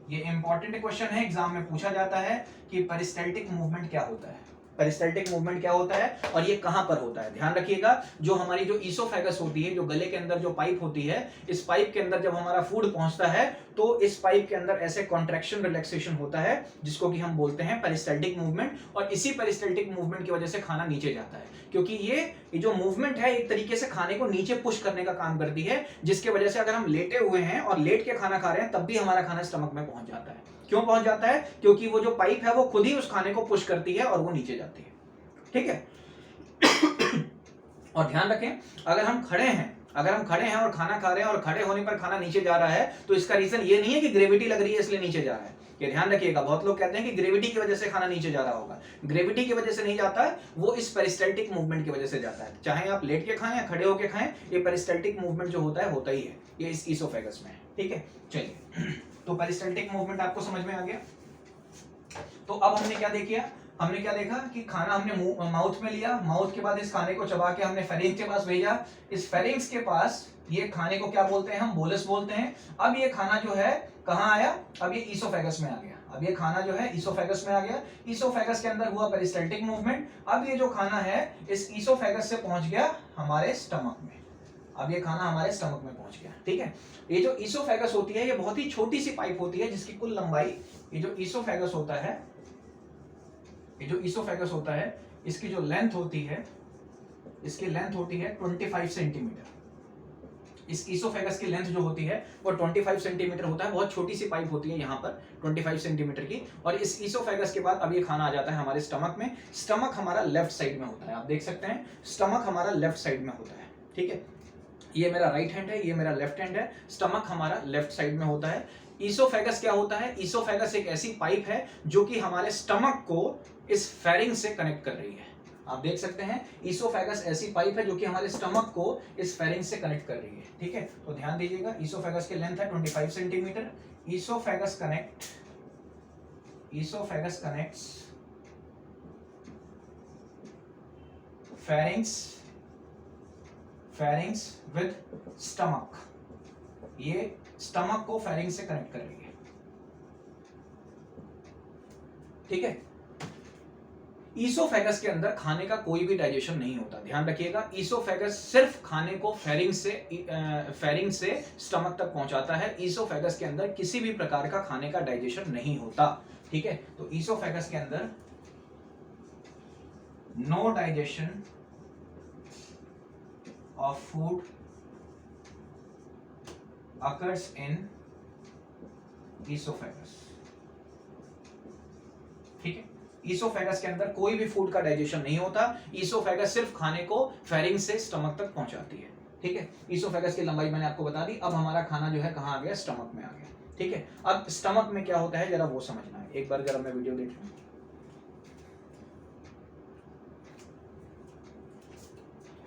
Speaker 1: ये इंपॉर्टेंट क्वेश्चन है, एग्जाम में पूछा जाता है कि पेरिस्टाल्टिक मूवमेंट क्या होता है, पेरिस्टाल्टिक मूवमेंट क्या होता है और ये कहां पर होता है। ध्यान रखिएगा, जो हमारी जो ईसोफेगस होती है, जो गले के अंदर जो पाइप होती है, इस पाइप के अंदर जब हमारा फूड पहुंचता है तो इस पाइप के अंदर ऐसे कॉन्ट्रैक्शन रिलैक्सेशन होता है जिसको कि हम बोलते हैं पेरिस्टाल्टिक मूवमेंट। और इसी पेरिस्टाल्टिक मूवमेंट की वजह से खाना नीचे जाता है, क्योंकि ये जो मूवमेंट है एक तरीके से खाने को नीचे पुश करने का काम करती है, जिसकी वजह से अगर हम लेटे हुए हैं और लेट के खाना खा रहे हैं तब भी हमारा खाना स्टमक में पहुंच जाता है। क्यों पहुंच जाता है? क्योंकि वो जो पाइप है वो खुद ही उस खाने को पुश करती है और वो नीचे जाती है, ठीक है। और ध्यान रखें, अगर हम खड़े हैं और खाना खा रहे हैं और खड़े होने पर खाना नीचे जा रहा है तो इसका रीजन ये नहीं है कि ग्रेविटी लग रही है इसलिए नीचे जा रहा है। ये ध्यान रखिएगा, बहुत लोग कहते हैं कि ग्रेविटी की वजह से खाना नीचे जा रहा होगा। ग्रेविटी की वजह से नहीं जाता है, वो इस पेरिस्टाल्टिक मूवमेंट की वजह से जाता है। चाहे आप लेट के खाएं या खड़े होके खाएं, ये पेरिस्टाल्टिक मूवमेंट जो होता ही है, ये इस ईसोफेगस में है, ठीक है। चलिए, तो पेरिस्टाल्टिक मूवमेंट आपको समझ में आ गया। तो अब हमने क्या देखा कि खाना हमने माउथ में लिया, माउथ के बाद इस खाने को चबा के हमने फेरिंक्स के पास भेजा। इस फेरिंक्स के पास ये खाने को क्या बोलते हैं? हम बोलस बोलते हैं। अब ये खाना जो है कहाँ आया? अब ये ईसोफेगस में आ गया। अब ये खाना जो है ईसोफेगस में आ गया। ईसोफेगस के अंदर हुआ पेरिस्टाल्टिक मूवमेंट। अब ये जो खाना है इस ईसोफेगस से पहुंच गया हमारे स्टमक में। अब ये खाना हमारे स्टमक में पहुंच गया, ठीक है। ये जो ईसोफेगस होती है ये बहुत ही छोटी सी पाइप होती है जिसकी कुल लंबाई, ये जो ईसोफेगस होता है इसकी जो लेंथ होती है, इसकी लेंथ होती है 25 सेंटीमीटर। इस ईसोफेगस की लेंथ जो होती है वो 25 सेंटीमीटर होता है। बहुत छोटी सी पाइप होती है यहाँ पर 25 सेंटीमीटर की। और इस ईसोफेगस के बाद अब ये खाना आ जाता है हमारे स्टमक में। स्टमक हमारा लेफ्ट साइड में होता है, आप देख सकते हैं स्टमक हमारा लेफ्ट साइड में होता है, ठीक है। ये मेरा राइट हैंड है, ये मेरा लेफ्ट हैंड है। स्टमक हमारा लेफ्ट साइड में होता है। ईसोफेगस क्या होता है? ईसोफेगस एक ऐसी पाइप है जो कि हमारे स्टमक को इस फेरिंग से कनेक्ट कर रही है। आप देख सकते हैं ईसोफेगस ऐसी पाइप है जो कि हमारे स्टमक को इस फेरिंग से कनेक्ट कर रही है। ठीक है, तो ध्यान दीजिएगा, ईसोफेगस की लेंथ है 25 centimetre. Oesophagus connects pharynx with stomach. ये स्टमक को फेरिंग से कनेक्ट कर रही है। ठीक है, ईसोफेगस के अंदर खाने का कोई भी डाइजेशन नहीं होता। ध्यान रखिएगा, ईसोफेगस सिर्फ खाने को फेरिंग से स्टमक तक पहुंचाता है। ईसोफेगस के अंदर किसी भी प्रकार का खाने का डाइजेशन नहीं होता। ठीक है, तो ईसोफेगस के अंदर no digestion of food occurs in oesophagus. ठीक है, ईसोफेगस के अंदर कोई भी फूड का डाइजेशन नहीं होता। ईसोफेगस सिर्फ खाने को फेरिंग से स्टमक तक पहुंचाती है। ठीक है, ईसोफेगस की लंबाई मैंने आपको बता दी। अब हमारा खाना जो है कहां आ गया? स्टमक में आ गया। ठीक है, अब स्टमक में क्या होता है जरा वो समझना है। एक बार जरा मैं वीडियो देख लूं।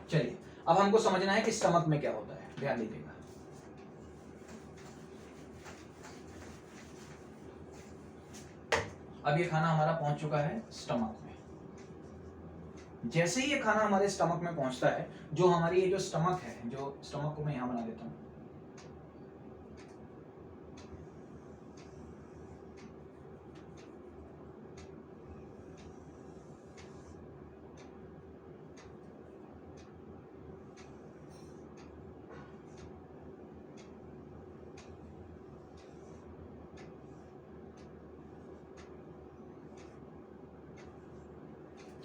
Speaker 1: चलिए, अब हमको समझना है कि स्टमक में क्या होता है। ध्यान दीजिएगा, अब ये खाना हमारा पहुंच चुका है स्टमक में। जैसे ही ये खाना हमारे स्टमक में पहुंचता है, जो हमारी ये जो स्टमक है, जो स्टमक को मैं यहां बना देता हूं,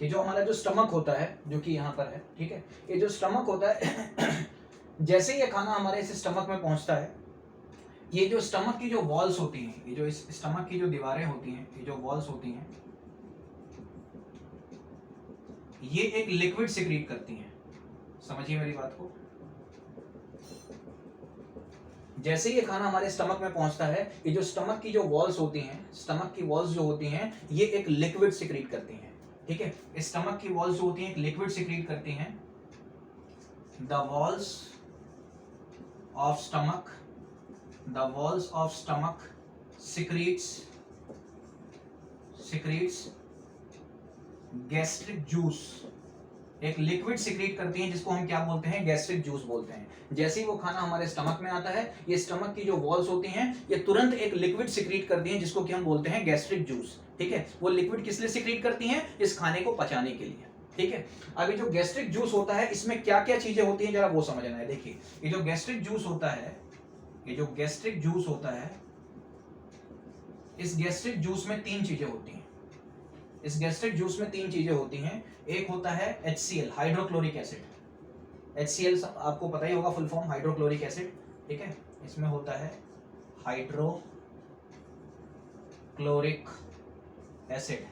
Speaker 1: ये जो हमारा जो स्टमक होता है जो कि यहाँ पर है। ठीक है, ये जो स्टमक होता है जैसे ये खाना हमारे इस स्टमक में पहुंचता है, ये जो स्टमक की जो वॉल्स होती हैं, ये जो इस स्टमक की जो दीवारें होती हैं, ये जो वॉल्स होती हैं, ये एक लिक्विड सिक्रीट करती हैं। समझिए मेरी बात को। जैसे ये खाना हमारे स्टमक में पहुंचता है, ये जो स्टमक की जो वॉल्स होती हैं, स्टमक की वॉल्स जो होती हैं, ये एक लिक्विड सिक्रीट करती हैं। ठीक है, स्टमक की वॉल्स जो होती हैं एक लिक्विड सिक्रीट करती हैं। The walls of stomach secretes gastric juice. एक लिक्विड सिक्रीट करती हैं जिसको हम क्या बोलते हैं? गैस्ट्रिक जूस बोलते हैं। जैसे ही वो खाना हमारे स्टमक में आता है, ये स्टमक की जो वॉल्स होती हैं ये तुरंत एक लिक्विड सिक्रीट करती हैं जिसको कि हम बोलते हैं गैस्ट्रिक जूस। ठीक है, वो लिक्विड किस लिए सिक्रीट करती हैं? इस खाने को पचाने के लिए। ठीक है, अभी जो गैस्ट्रिक जूस होता है इसमें क्या क्या चीजें होती हैं जरा वो समझना है। देखिए, ये जो गैस्ट्रिक जूस होता है, इस गैस्ट्रिक जूस में तीन चीजें होती हैं। इस गैस्ट्रिक जूस में तीन चीजें होती हैं। एक होता है HCl, हाइड्रोक्लोरिक एसिड। HCl आपको पता ही होगा, फुल फॉर्म हाइड्रोक्लोरिक एसिड। ठीक है, इसमें होता है हाइड्रोक्लोरिक एसिड।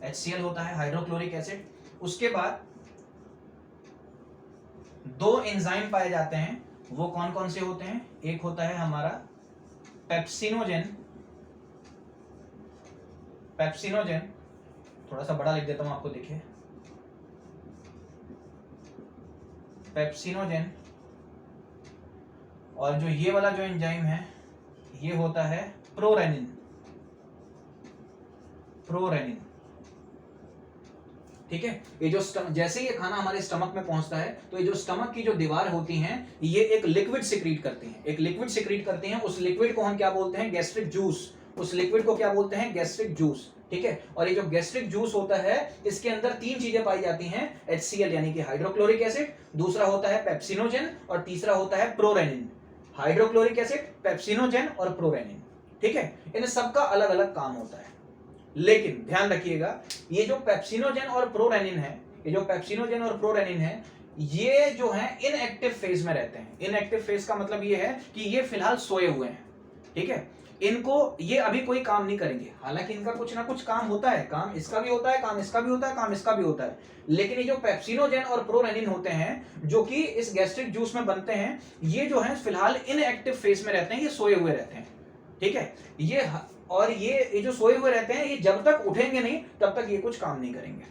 Speaker 1: HCl होता है हाइड्रोक्लोरिक एसिड। उसके बाद दो एंजाइम पाए जाते हैं, वो कौन कौन से होते हैं? एक होता है हमारा पेप्सिनोजेन, थोड़ा सा बड़ा लिख देता हूं आपको, देखिए, पेप्सिनोजेन। और जो ये वाला जो एंजाइम है ये होता है प्रोरेनिन। ठीक है, ये जो जैसे ये खाना हमारे स्टमक में पहुंचता है तो ये जो स्टमक की जो दीवार होती हैं ये एक लिक्विड सिक्रीट करती हैं। उस लिक्विड को हम क्या बोलते हैं? Gastric juice. उस लिक्विड को क्या बोलते हैं? Gastric juice. ठीक है, और ये जो गैस्ट्रिक जूस होता है इसके अंदर तीन चीजें पाई जाती हैं। HCl यानी कि हाइड्रोक्लोरिक एसिड, दूसरा होता है पेप्सिनोजेन और तीसरा होता है प्रोरेनिन। हाइड्रोक्लोरिक एसिड, पेप्सिनोजेन और प्रोरेनिन। ठीक है, इन सबका अलग अलग काम होता है। लेकिन ध्यान रखिएगा, ये जो पेप्सिनोजेन और प्रोरेनिन है, ये जो है इनएक्टिव फेज में रहते हैं। इनएक्टिव फेज का मतलब ये है कि ये फिलहाल सोए हुए हैं। ठीक है, इनको ये अभी कोई काम नहीं करेंगे, हालांकि इनका कुछ ना कुछ काम होता है। काम इसका भी होता है, काम इसका भी होता है, काम इसका भी होता है। लेकिन ये जो पेप्सिनोजेन और प्रोरेनिन होते हैं जो कि इस गैस्ट्रिक जूस में बनते हैं, ये जो है फिलहाल इनएक्टिव फेज में रहते हैं, ये सोए हुए रहते हैं। ठीक है। ये जो सोए हुए रहते हैं, ये जब तक उठेंगे नहीं तब तक ये कुछ काम नहीं करेंगे,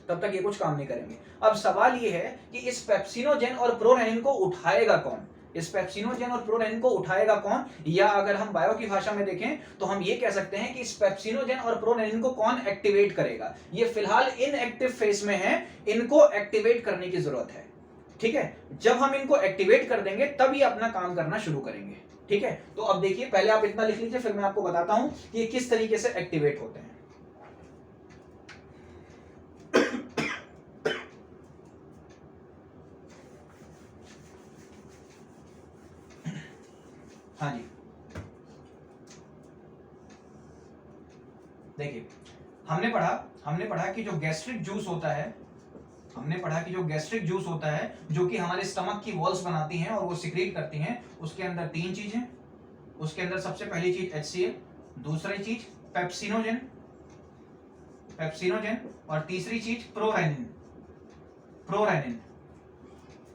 Speaker 1: तब तक ये कुछ काम नहीं करेंगे। अब सवाल ये है कि इस पेप्सिनोजेन और प्रोरेनिन को उठाएगा कौन, इस पेप्सिनोजेन और प्रोरेनिन को उठाएगा कौन, या अगर हम बायो की भाषा में देखें तो हम ये कह सकते हैं कि इस पेप्सिनोजेन और प्रोरेनिन को कौन एक्टिवेट करेगा। ये फिलहाल इनएक्टिव फेज में है, इनको एक्टिवेट करने की जरूरत है। ठीक है, जब हम इनको एक्टिवेट कर देंगे तब ये अपना काम करना शुरू करेंगे। ठीक है, तो अब देखिए, पहले आप इतना लिख लीजिए, फिर मैं आपको बताता हूं कि ये किस तरीके से एक्टिवेट होते हैं। हाँ जी, देखिए, हमने पढ़ा कि जो गैस्ट्रिक जूस होता है, हमने पढ़ा कि जो गैस्ट्रिक जूस होता है जो कि हमारे स्टमक की वॉल्स बनाती हैं और वो सिक्रीट करती हैं, उसके अंदर तीन चीजें। उसके अंदर सबसे पहली चीज HCl, दूसरी चीज पेप्सिनोजेन, पेप्सिनोजेन, और तीसरी चीज प्रोरेनिन, प्रोरेनिन।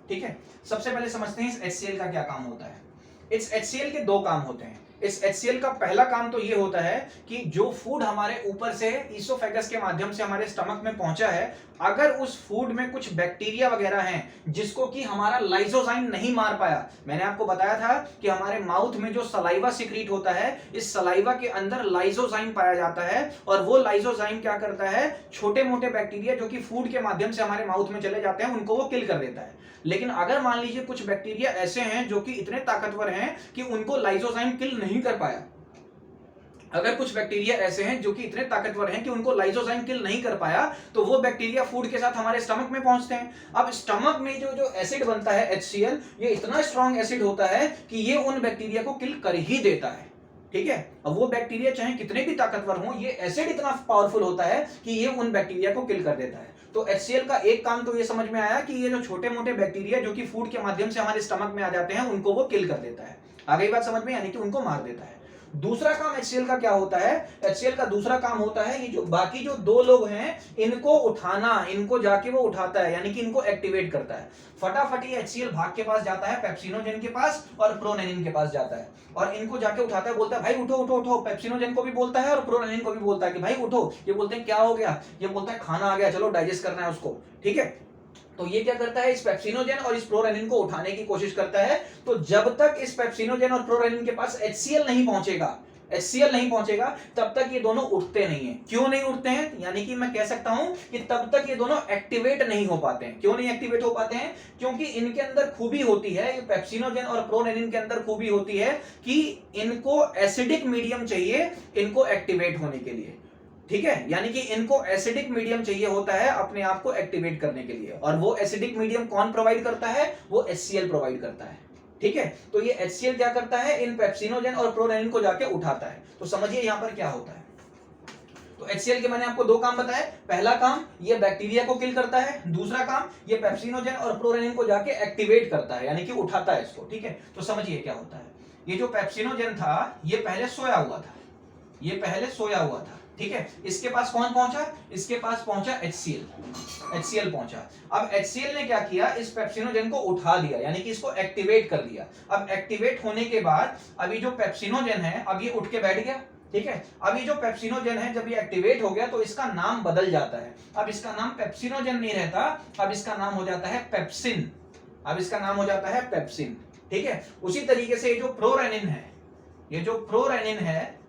Speaker 1: ठीक है, सबसे पहले समझते हैं इस HCl का क्या काम होता है। इस HCl के दो काम होते हैं। इस HCl का पहला काम तो ये होता है कि जो फूड हमारे ऊपर से ईसोफेगस के माध्यम से हमारे स्टमक में पहुंचा है, अगर उस फूड में कुछ बैक्टीरिया वगैरह हैं जिसको कि हमारा लाइसोजाइम नहीं मार पाया, मैंने आपको बताया था कि हमारे माउथ में जो सलाइवा सिक्रीट होता है, इस सलाइवा के अंदर लाइसोजाइम पाया जाता है, और वो लाइसोजाइम क्या करता है, छोटे मोटे बैक्टीरिया जो कि फूड के माध्यम से हमारे माउथ में चले जाते हैं उनको वो किल कर देता है। लेकिन अगर मान लीजिए कुछ बैक्टीरिया ऐसे हैं जो कि इतने ताकतवर हैं कि उनको लाइसोजाइम किल नहीं कर पाया, अगर कुछ बैक्टीरिया ऐसे हैं जो कि इतने ताकतवर हैं कि उनको लाइसोजाइम किल नहीं कर पाया, तो वो बैक्टीरिया फूड के साथ हमारे स्टमक में पहुंचते हैं। अब स्टमक में जो एसिड बनता है HCl, ये इतना स्ट्रॉन्ग एसिड होता है कि ये उन बैक्टीरिया को किल कर ही देता है। ठीक है, अब वो बैक्टीरिया चाहे कितने भी ताकतवर हों, ये एसिड इतना पावरफुल होता है कि ये उन बैक्टीरिया को किल कर देता है। तो HCl का एक काम तो ये समझ में आया कि ये जो छोटे मोटे बैक्टीरिया जो कि फूड के माध्यम से हमारे स्टमक में आ जाते हैं उनको वो किल कर देता है। आ गई बात समझ में, यानी कि उनको मार देता है। दूसरा काम HCl का क्या होता है, HCl का दूसरा काम होता है ये जो बाकी जो दो लोग हैं इनको उठाना, इनको जाके वो उठाता है, यानी कि इनको एक्टिवेट करता है। फटाफट ये HCl भाग के पास जाता है, पेप्सिनोजेन के पास और प्रोरेनिन के पास जाता है, और इनको जाके उठाता है, बोलता है भाई उठो उठो उठो। पेप्सिनोजेन को भी बोलता है और प्रोरेनिन को भी बोलता है कि भाई उठो। ये बोलते हैं क्या हो गया, ये बोलता है खाना आ गया, चलो डाइजेस्ट करना है उसको। ठीक है, तो ये क्या करता है, इस पेप्सिनोजेन और इस प्रोरेनिन को उठाने की कोशिश करता है। तो जब तक इस पेप्सिनोजेन और प्रोरेनिन के पास HCl नहीं पहुंचेगा, HCl नहीं पहुंचेगा, तब तक ये दोनों उठते नहीं हैं। क्यों नहीं उठते हैं, यानी कि मैं कह सकता हूं कि तब तक ये दोनों एक्टिवेट नहीं हो पाते हैं। क्यों नहीं एक्टिवेट हो पाते हैं, क्योंकि इनके अंदर खूबी होती है, ये पेप्सिनोजेन और प्रोरेनिन के अंदर खूबी होती है कि इनको एसिडिक मीडियम चाहिए इनको एक्टिवेट होने के लिए। ठीक है, यानी कि इनको एसिडिक मीडियम चाहिए होता है अपने आप को एक्टिवेट करने के लिए, और वो एसिडिक मीडियम कौन प्रोवाइड करता है, वो HCl प्रोवाइड करता है। ठीक है, तो ये HCl क्या करता है, इन पेप्सिनोजेन और प्रोरेनिन को जाके उठाता है। तो समझिए यहां पर क्या होता है। तो HCl के मैंने आपको दो काम बताए, पहला काम ये बैक्टीरिया को किल करता है, दूसरा काम ये पेप्सिनोजेन और प्रोरेनिन को जाके एक्टिवेट करता है, यानी कि उठाता है इसको। ठीक है, तो समझिए क्या होता है। ये जो पेप्सिनोजेन था ये पहले सोया हुआ था, ये पहले सोया हुआ था। ठीक है, इसके पास कौन पहुंचा, इसके पास पहुंचा HCl पहुंचा। अब HCl ने क्या किया, इस पेप्सिनोजेन को उठा लिया, यानी कि इसको एक्टिवेट कर दिया। अब एक्टिवेट होने के बाद अभी जो पेप्सिनोजेन है अब ये उठ के बैठ गया। ठीक है, अब ये जो पेप्सिनोजेन है जब ये एक्टिवेट हो गया तो इसका नाम बदल जाता है। अब इसका नाम पेप्सिनोजेन नहीं रहता, अब इसका नाम हो जाता है पेप्सिन। अब इसका नाम हो जाता है पेप्सिन। ठीक है, उसी तरीके से ये जो प्रोरेनिन है, ये जो प्रोरेनिन है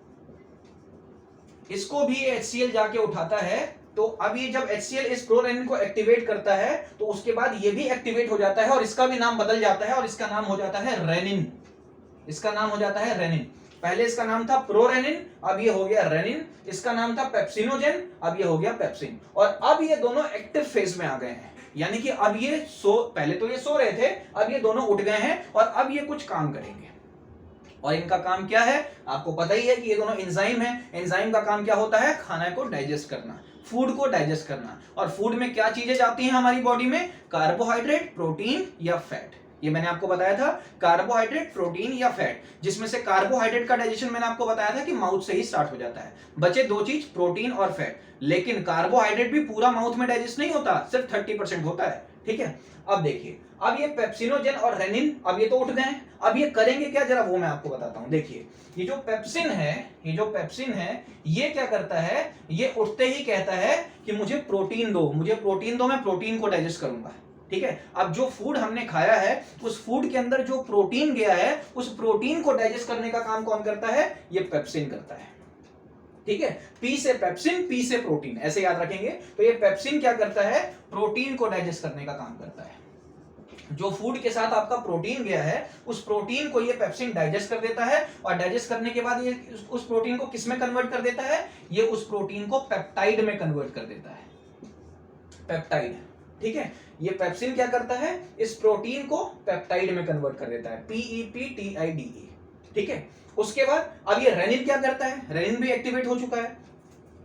Speaker 1: इसको भी HCl जाके उठाता है। तो अब ये जब HCl इस प्रोरेनिन को एक्टिवेट करता है तो उसके बाद ये भी एक्टिवेट हो जाता है और इसका भी नाम बदल जाता है और इसका नाम हो जाता है रेनिन। इसका नाम हो जाता है रेनिन। पहले इसका नाम था प्रोरेनिन, अब ये हो गया रेनिन। इसका नाम था पेप्सिनोजेन, अब ये हो गया पेप्सिन। और अब ये दोनों एक्टिव फेज में आ गए हैं, यानी कि अब ये पहले तो ये सो रहे थे, अब ये दोनों उठ गए हैं और अब ये कुछ काम करेंगे। और इनका काम क्या है, आपको पता ही है कि ये दोनों एंजाइम हैं। एंजाइम का काम क्या होता है, खाना को डाइजेस्ट करना, फूड को डाइजेस्ट करना। और फूड में क्या चीजें जाती हैं हमारी बॉडी में, कार्बोहाइड्रेट, प्रोटीन या फैट। ये मैंने आपको बताया था, कार्बोहाइड्रेट, प्रोटीन या फैट, जिसमें से कार्बोहाइड्रेट का डाइजेशन मैंने आपको बताया था कि माउथ से ही स्टार्ट हो जाता है। बचे दो चीज, प्रोटीन और फैट। लेकिन कार्बोहाइड्रेट भी पूरा माउथ में डाइजेस्ट नहीं होता, सिर्फ 30% होता है। ठीक है, अब देखिए, अब ये पेप्सिनोजेन और रेनिन अब ये तो उठ गए हैं, अब ये करेंगे क्या जरा वो मैं आपको बताता हूं। देखिए ये जो पेप्सिन है, ये क्या करता है, ये उठते ही कहता है कि मुझे प्रोटीन दो, मैं प्रोटीन को डाइजेस्ट करूंगा। ठीक है, अब जो फूड हमने खाया है उस फूड के अंदर जो प्रोटीन गया है उस प्रोटीन को डाइजेस्ट करने का काम कौन करता है, ये पेप्सिन करता है। ठीक है, पी से पेप्सिन, पी से प्रोटीन, ऐसे याद रखेंगे। तो ये पेप्सिन क्या करता है, प्रोटीन को डाइजेस्ट करने का काम करता है। जो फूड के साथ आपका प्रोटीन गया है उस प्रोटीन को ये पेप्सिन डाइजेस्ट कर देता है, और डाइजेस्ट करने के बाद ये उस प्रोटीन को किस में कन्वर्ट कर देता है, ये उस प्रोटीन को पेप्टाइड में कन्वर्ट कर देता है, पेप्टाइड। ठीक है, ये पेप्सिन क्या करता है, इस प्रोटीन को पेप्टाइड में कन्वर्ट कर देता है, PEPTIDE। ठीक है, उसके बाद अब ये रेनिन क्या करता है, रेनिन भी एक्टिवेट हो चुका है।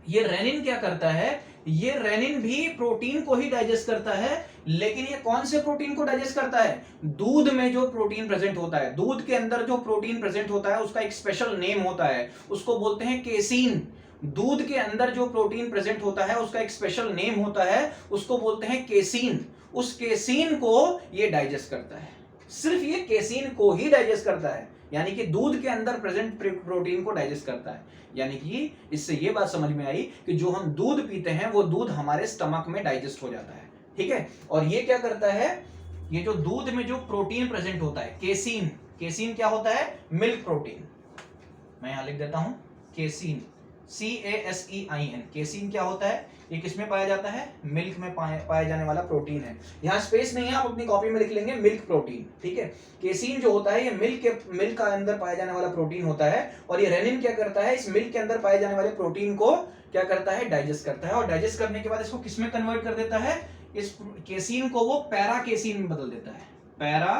Speaker 1: ये रेनिन क्या करता है, ये रेनिन भी प्रोटीन को ही डाइजेस्ट करता है, लेकिन ये कौन से प्रोटीन को डाइजेस्ट करता है, दूध में जो प्रोटीन प्रेजेंट होता है, दूध के अंदर जो प्रोटीन प्रेजेंट होता है उसका एक स्पेशल नेम होता है, उसको बोलते हैं केसीन। दूध के अंदर जो प्रोटीन प्रेजेंट होता है उसका एक स्पेशल नेम होता है, उसको बोलते हैं केसीन। उस केसीन को ये डाइजेस्ट करता है, सिर्फ ये केसीन को ही डाइजेस्ट करता है, यानी कि दूध के अंदर प्रेजेंट प्रोटीन को डाइजेस्ट करता है। यानी कि इससे ये बात समझ में आई कि जो हम दूध पीते हैं वो दूध हमारे स्टमक में डाइजेस्ट हो जाता है। ठीक है, और ये क्या करता है, ये जो दूध में जो प्रोटीन प्रेजेंट होता है केसीन, केसीन क्या होता है, मिल्क प्रोटीन। मैं यहां लिख देता हूं केसीन, CASEIN। केसीन क्या होता है, ये किसमें पाया जाता है, मिल्क में पाया जाने वाला प्रोटीन है। यहाँ स्पेस नहीं है, आप अपनी कॉपी में लिख लेंगे मिल्क प्रोटीन। ठीक है, केसीन जो होता है ये मिल्क का अंदर पाया जाने वाला प्रोटीन होता है, और ये रेनिन क्या करता है, इस मिल्क के अंदर पाए जाने वाले प्रोटीन को क्या करता है, डाइजेस्ट करता है, और डाइजेस्ट करने के बाद इसको किसमें कन्वर्ट कर देता है, इस केसीन को वो पैरा केसीन में बदल देता है, पैरा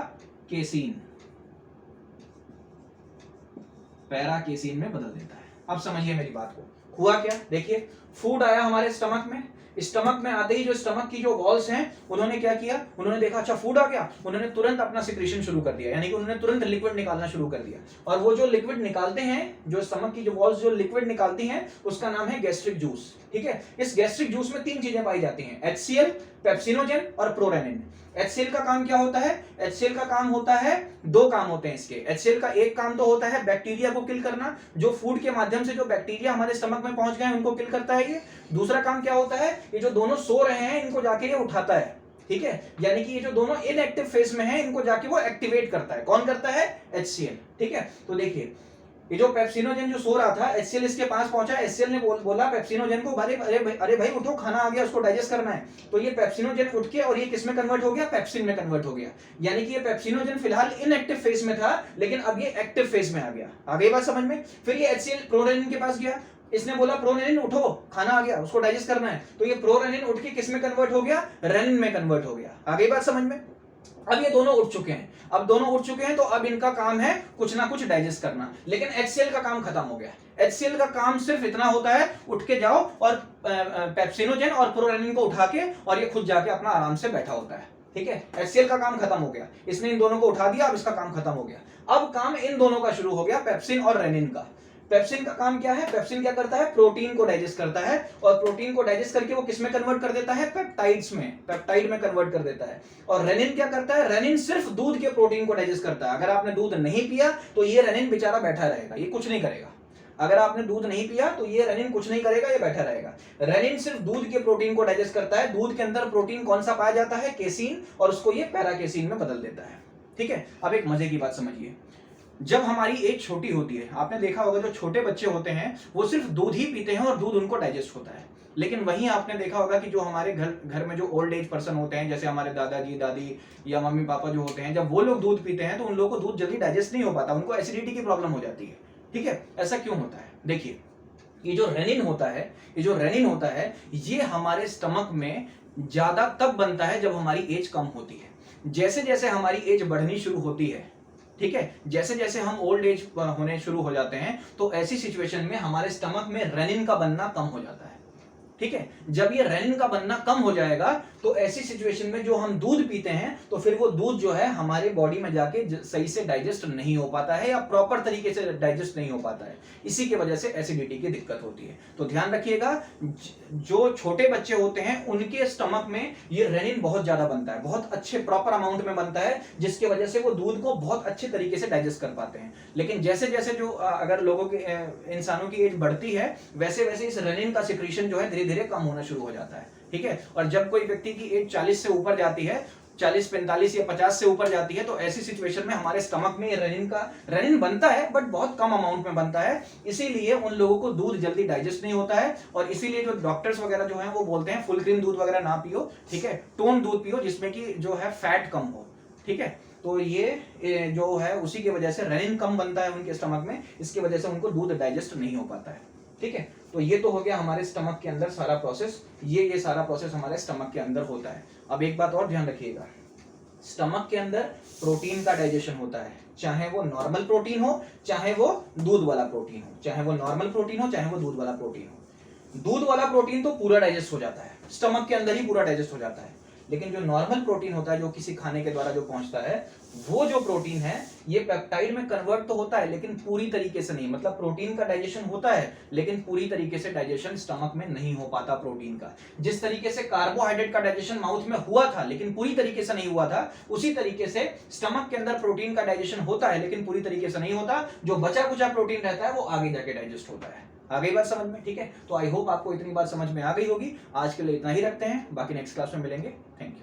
Speaker 1: केसीन में बदल देता है। अब समझिए मेरी बात को, हुआ क्या, देखिए फूड आया हमारे स्टमक में, स्टमक में आते ही जो स्टमक की जो वॉल्स हैं उन्होंने क्या किया, उन्होंने देखा अच्छा फूड आ गया, उन्होंने तुरंत अपना सिक्रीशन शुरू कर दिया, यानी कि उन्होंने तुरंत लिक्विड निकालना शुरू कर दिया। और वो जो लिक्विड निकालते हैं, जो स्टमक की जो वॉल्स जो लिक्विड निकालती हैं उसका नाम है गैस्ट्रिक जूस। ठीक है, इस गैस्ट्रिक जूस में 3 चीजें पाई जाती हैं, HCl, पेप्सिनोजेन और प्रोरेनिन। HCl का काम क्या होता है, HCl का काम होता है, 2 काम होते हैं इसके। HCl का एक काम तो होता है बैक्टीरिया को किल करना, जो फूड के माध्यम से जो बैक्टीरिया हमारे स्टमक में पहुंच गए हैं उनको किल करता है ये। दूसरा काम क्या होता है, ये जो दोनों सो रहे हैं इनको जाके ये उठाता है। ठीक है, यानी कि ये जो दोनों इनएक्टिव फेज में हैं इनको जाके वो एक्टिवेट करता है। कौन करता है, HCl। ठीक है, तो देखिए ये जो पेप्सिनोजेन जो सो रहा था, HCl इसके पास पहुंचा, HCl ने बोला पेप्सिनोजेन को, अरे भाई उठो, खाना आ गया, उसको डाइजेस्ट करना है। तो ये पेप्सिनोजेन उठ के और ये किसमें कन्वर्ट हो गया, पेप्सिन में कन्वर्ट हो गया। यानी कि ये पेप्सिनोजेन फिलहाल इनएक्टिव फेज में था, लेकिन अब ये एक्टिव फेज में आ गया। आ गई बात समझ में। फिर ये HCl प्रोरेनिन के पास गया, इसने बोला प्रोरेनिन उठो, खाना आ गया, उसको डाइजेस्ट करना है। तो ये प्रोरेनिन उठ के किसमें कन्वर्ट हो गया, रेनिन में कन्वर्ट हो गया। आ गई बात समझ में। अब ये दोनों उठ चुके हैं, तो अब इनका काम है कुछ ना कुछ डाइजेस्ट करना, लेकिन HCl का काम खत्म हो गया। HCl का काम सिर्फ इतना होता है, उठ के जाओ और पेप्सिनोजेन और प्रोरेनिन को उठा के और ये खुद जाके अपना आराम से बैठा होता है। ठीक है, HCl का काम खत्म हो गया, इसने इन दोनों को उठा दिया, अब इसका काम खत्म हो गया। अब काम इन दोनों का शुरू हो गया, पेप्सिन और रेनिन का। पेप्सिन का काम क्या है, पेप्सिन क्या करता है, प्रोटीन को डाइजेस्ट करता है, और प्रोटीन को डाइजेस्ट करके वो किसमें कन्वर्ट कर देता है, पेप्टाइड्स में, पेप्टाइड में कन्वर्ट कर देता है। और रेनिन क्या करता है, रेनिन सिर्फ दूध के प्रोटीन को डाइजेस्ट करता है। अगर आपने दूध नहीं पिया तो ये रेनिन बेचारा बैठा रहेगा, ये कुछ नहीं करेगा। अगर आपने दूध नहीं पिया तो ये रेनिन कुछ नहीं करेगा, ये बैठा रहेगा। रेनिन सिर्फ दूध के प्रोटीन को डाइजेस्ट करता है। दूध के अंदर प्रोटीन कौन सा पाया जाता है, केसीन, और उसको ये पैरा केसीन में बदल देता है। ठीक है, अब एक मजे की बात समझिए, जब हमारी एज छोटी होती है, आपने देखा होगा जो छोटे बच्चे होते हैं वो सिर्फ दूध ही पीते हैं और दूध उनको डाइजेस्ट होता है। लेकिन वहीं आपने देखा होगा कि जो हमारे घर में जो ओल्ड एज पर्सन होते हैं, जैसे हमारे दादाजी दादी या मम्मी पापा जो होते हैं, जब वो लोग दूध पीते हैं तो उन लोगों को दूध जल्दी डाइजेस्ट नहीं हो पाता, उनको एसिडिटी की प्रॉब्लम हो जाती है। ठीक है, ऐसा क्यों होता है, देखिए ये जो रेनिन होता है ये हमारे स्टमक में ज्यादा तब बनता है जब हमारी एज कम होती है। जैसे जैसे हमारी एज बढ़नी शुरू होती है, ठीक है, जैसे जैसे हम ओल्ड एज होने शुरू हो जाते हैं तो ऐसी सिचुएशन में हमारे स्टमक में रेनिन का बनना कम हो जाता है। ठीक है। जब ये रेनिन का बनना कम हो जाएगा तो ऐसी सिचुएशन में जो हम दूध पीते हैं तो फिर वो दूध जो है हमारे बॉडी में जाके सही से डाइजेस्ट नहीं हो पाता है या प्रॉपर तरीके से डाइजेस्ट नहीं हो पाता है, इसी की वजह से एसिडिटी की दिक्कत होती है। तो ध्यान रखिएगा, जो छोटे बच्चे होते हैं उनके स्टमक में ये रेनिन बहुत ज्यादा बनता है, बहुत अच्छे प्रॉपर अमाउंट में बनता है, जिसकी वजह से वो दूध को बहुत अच्छे तरीके से डाइजेस्ट कर पाते हैं। लेकिन जैसे जैसे जो अगर लोगों की इंसानों की एज बढ़ती है वैसे वैसे इस रेनिन का सिक्रीशन जो है धीरे धीरे कम होना शुरू हो जाता है, ठीक है। और जब कोई व्यक्ति की एज 40 से ऊपर जाती है, 40, 45 या 50 से ऊपर जाती है, तो ऐसी सिचुएशन में हमारे स्टमक में रेनिन बनता है बट बहुत कम अमाउंट में बनता है, इसीलिए उन लोगों को दूध जल्दी डाइजेस्ट नहीं होता है। और इसीलिए जो डॉक्टर्स वगैरह जो हैं वो बोलते हैं फुल क्रीम दूध वगैरह ना पियो, ठीक है, टोन दूध पियो जिसमें कि जो है फैट कम हो, ठीक है। तो ये जो है उसी की वजह से रेनिन कम बनता है उनके स्टमक में, इसकी वजह से उनको दूध डाइजेस्ट नहीं हो पाता है, ठीक है। तो ये तो हो गया हमारे स्टमक के अंदर सारा प्रोसेस, ये सारा प्रोसेस हमारे स्टमक के अंदर होता है। अब एक बात और ध्यान रखिएगा, स्टमक के अंदर प्रोटीन का डाइजेशन होता है, चाहे वो नॉर्मल प्रोटीन हो चाहे वो दूध वाला प्रोटीन हो, चाहे वो नॉर्मल प्रोटीन हो चाहे वो दूध वाला प्रोटीन हो। दूध वाला प्रोटीन तो पूरा डाइजेस्ट हो जाता है, स्टमक के अंदर ही पूरा डाइजेस्ट हो जाता है, लेकिन जो नॉर्मल प्रोटीन होता है जो किसी खाने के द्वारा जो पहुंचता है, वो जो प्रोटीन है ये पेप्टाइड में कन्वर्ट तो होता है लेकिन पूरी तरीके से नहीं, मतलब प्रोटीन का डाइजेशन होता है लेकिन पूरी तरीके से डाइजेशन स्टमक में नहीं हो पाता प्रोटीन का। जिस तरीके से कार्बोहाइड्रेट का डाइजेशन माउथ में हुआ था लेकिन पूरी तरीके से नहीं हुआ था, उसी तरीके से स्टमक के अंदर प्रोटीन का डाइजेशन होता है लेकिन पूरी तरीके से नहीं होता। जो बचा कुचा प्रोटीन रहता है वो आगे जाके डाइजेस्ट होता है। आ गई बात समझ में, ठीक है। तो आई होप आपको इतनी बात समझ में आ गई होगी। आज के लिए इतना ही रखते हैं, बाकी नेक्स्ट क्लास में मिलेंगे। Thank you.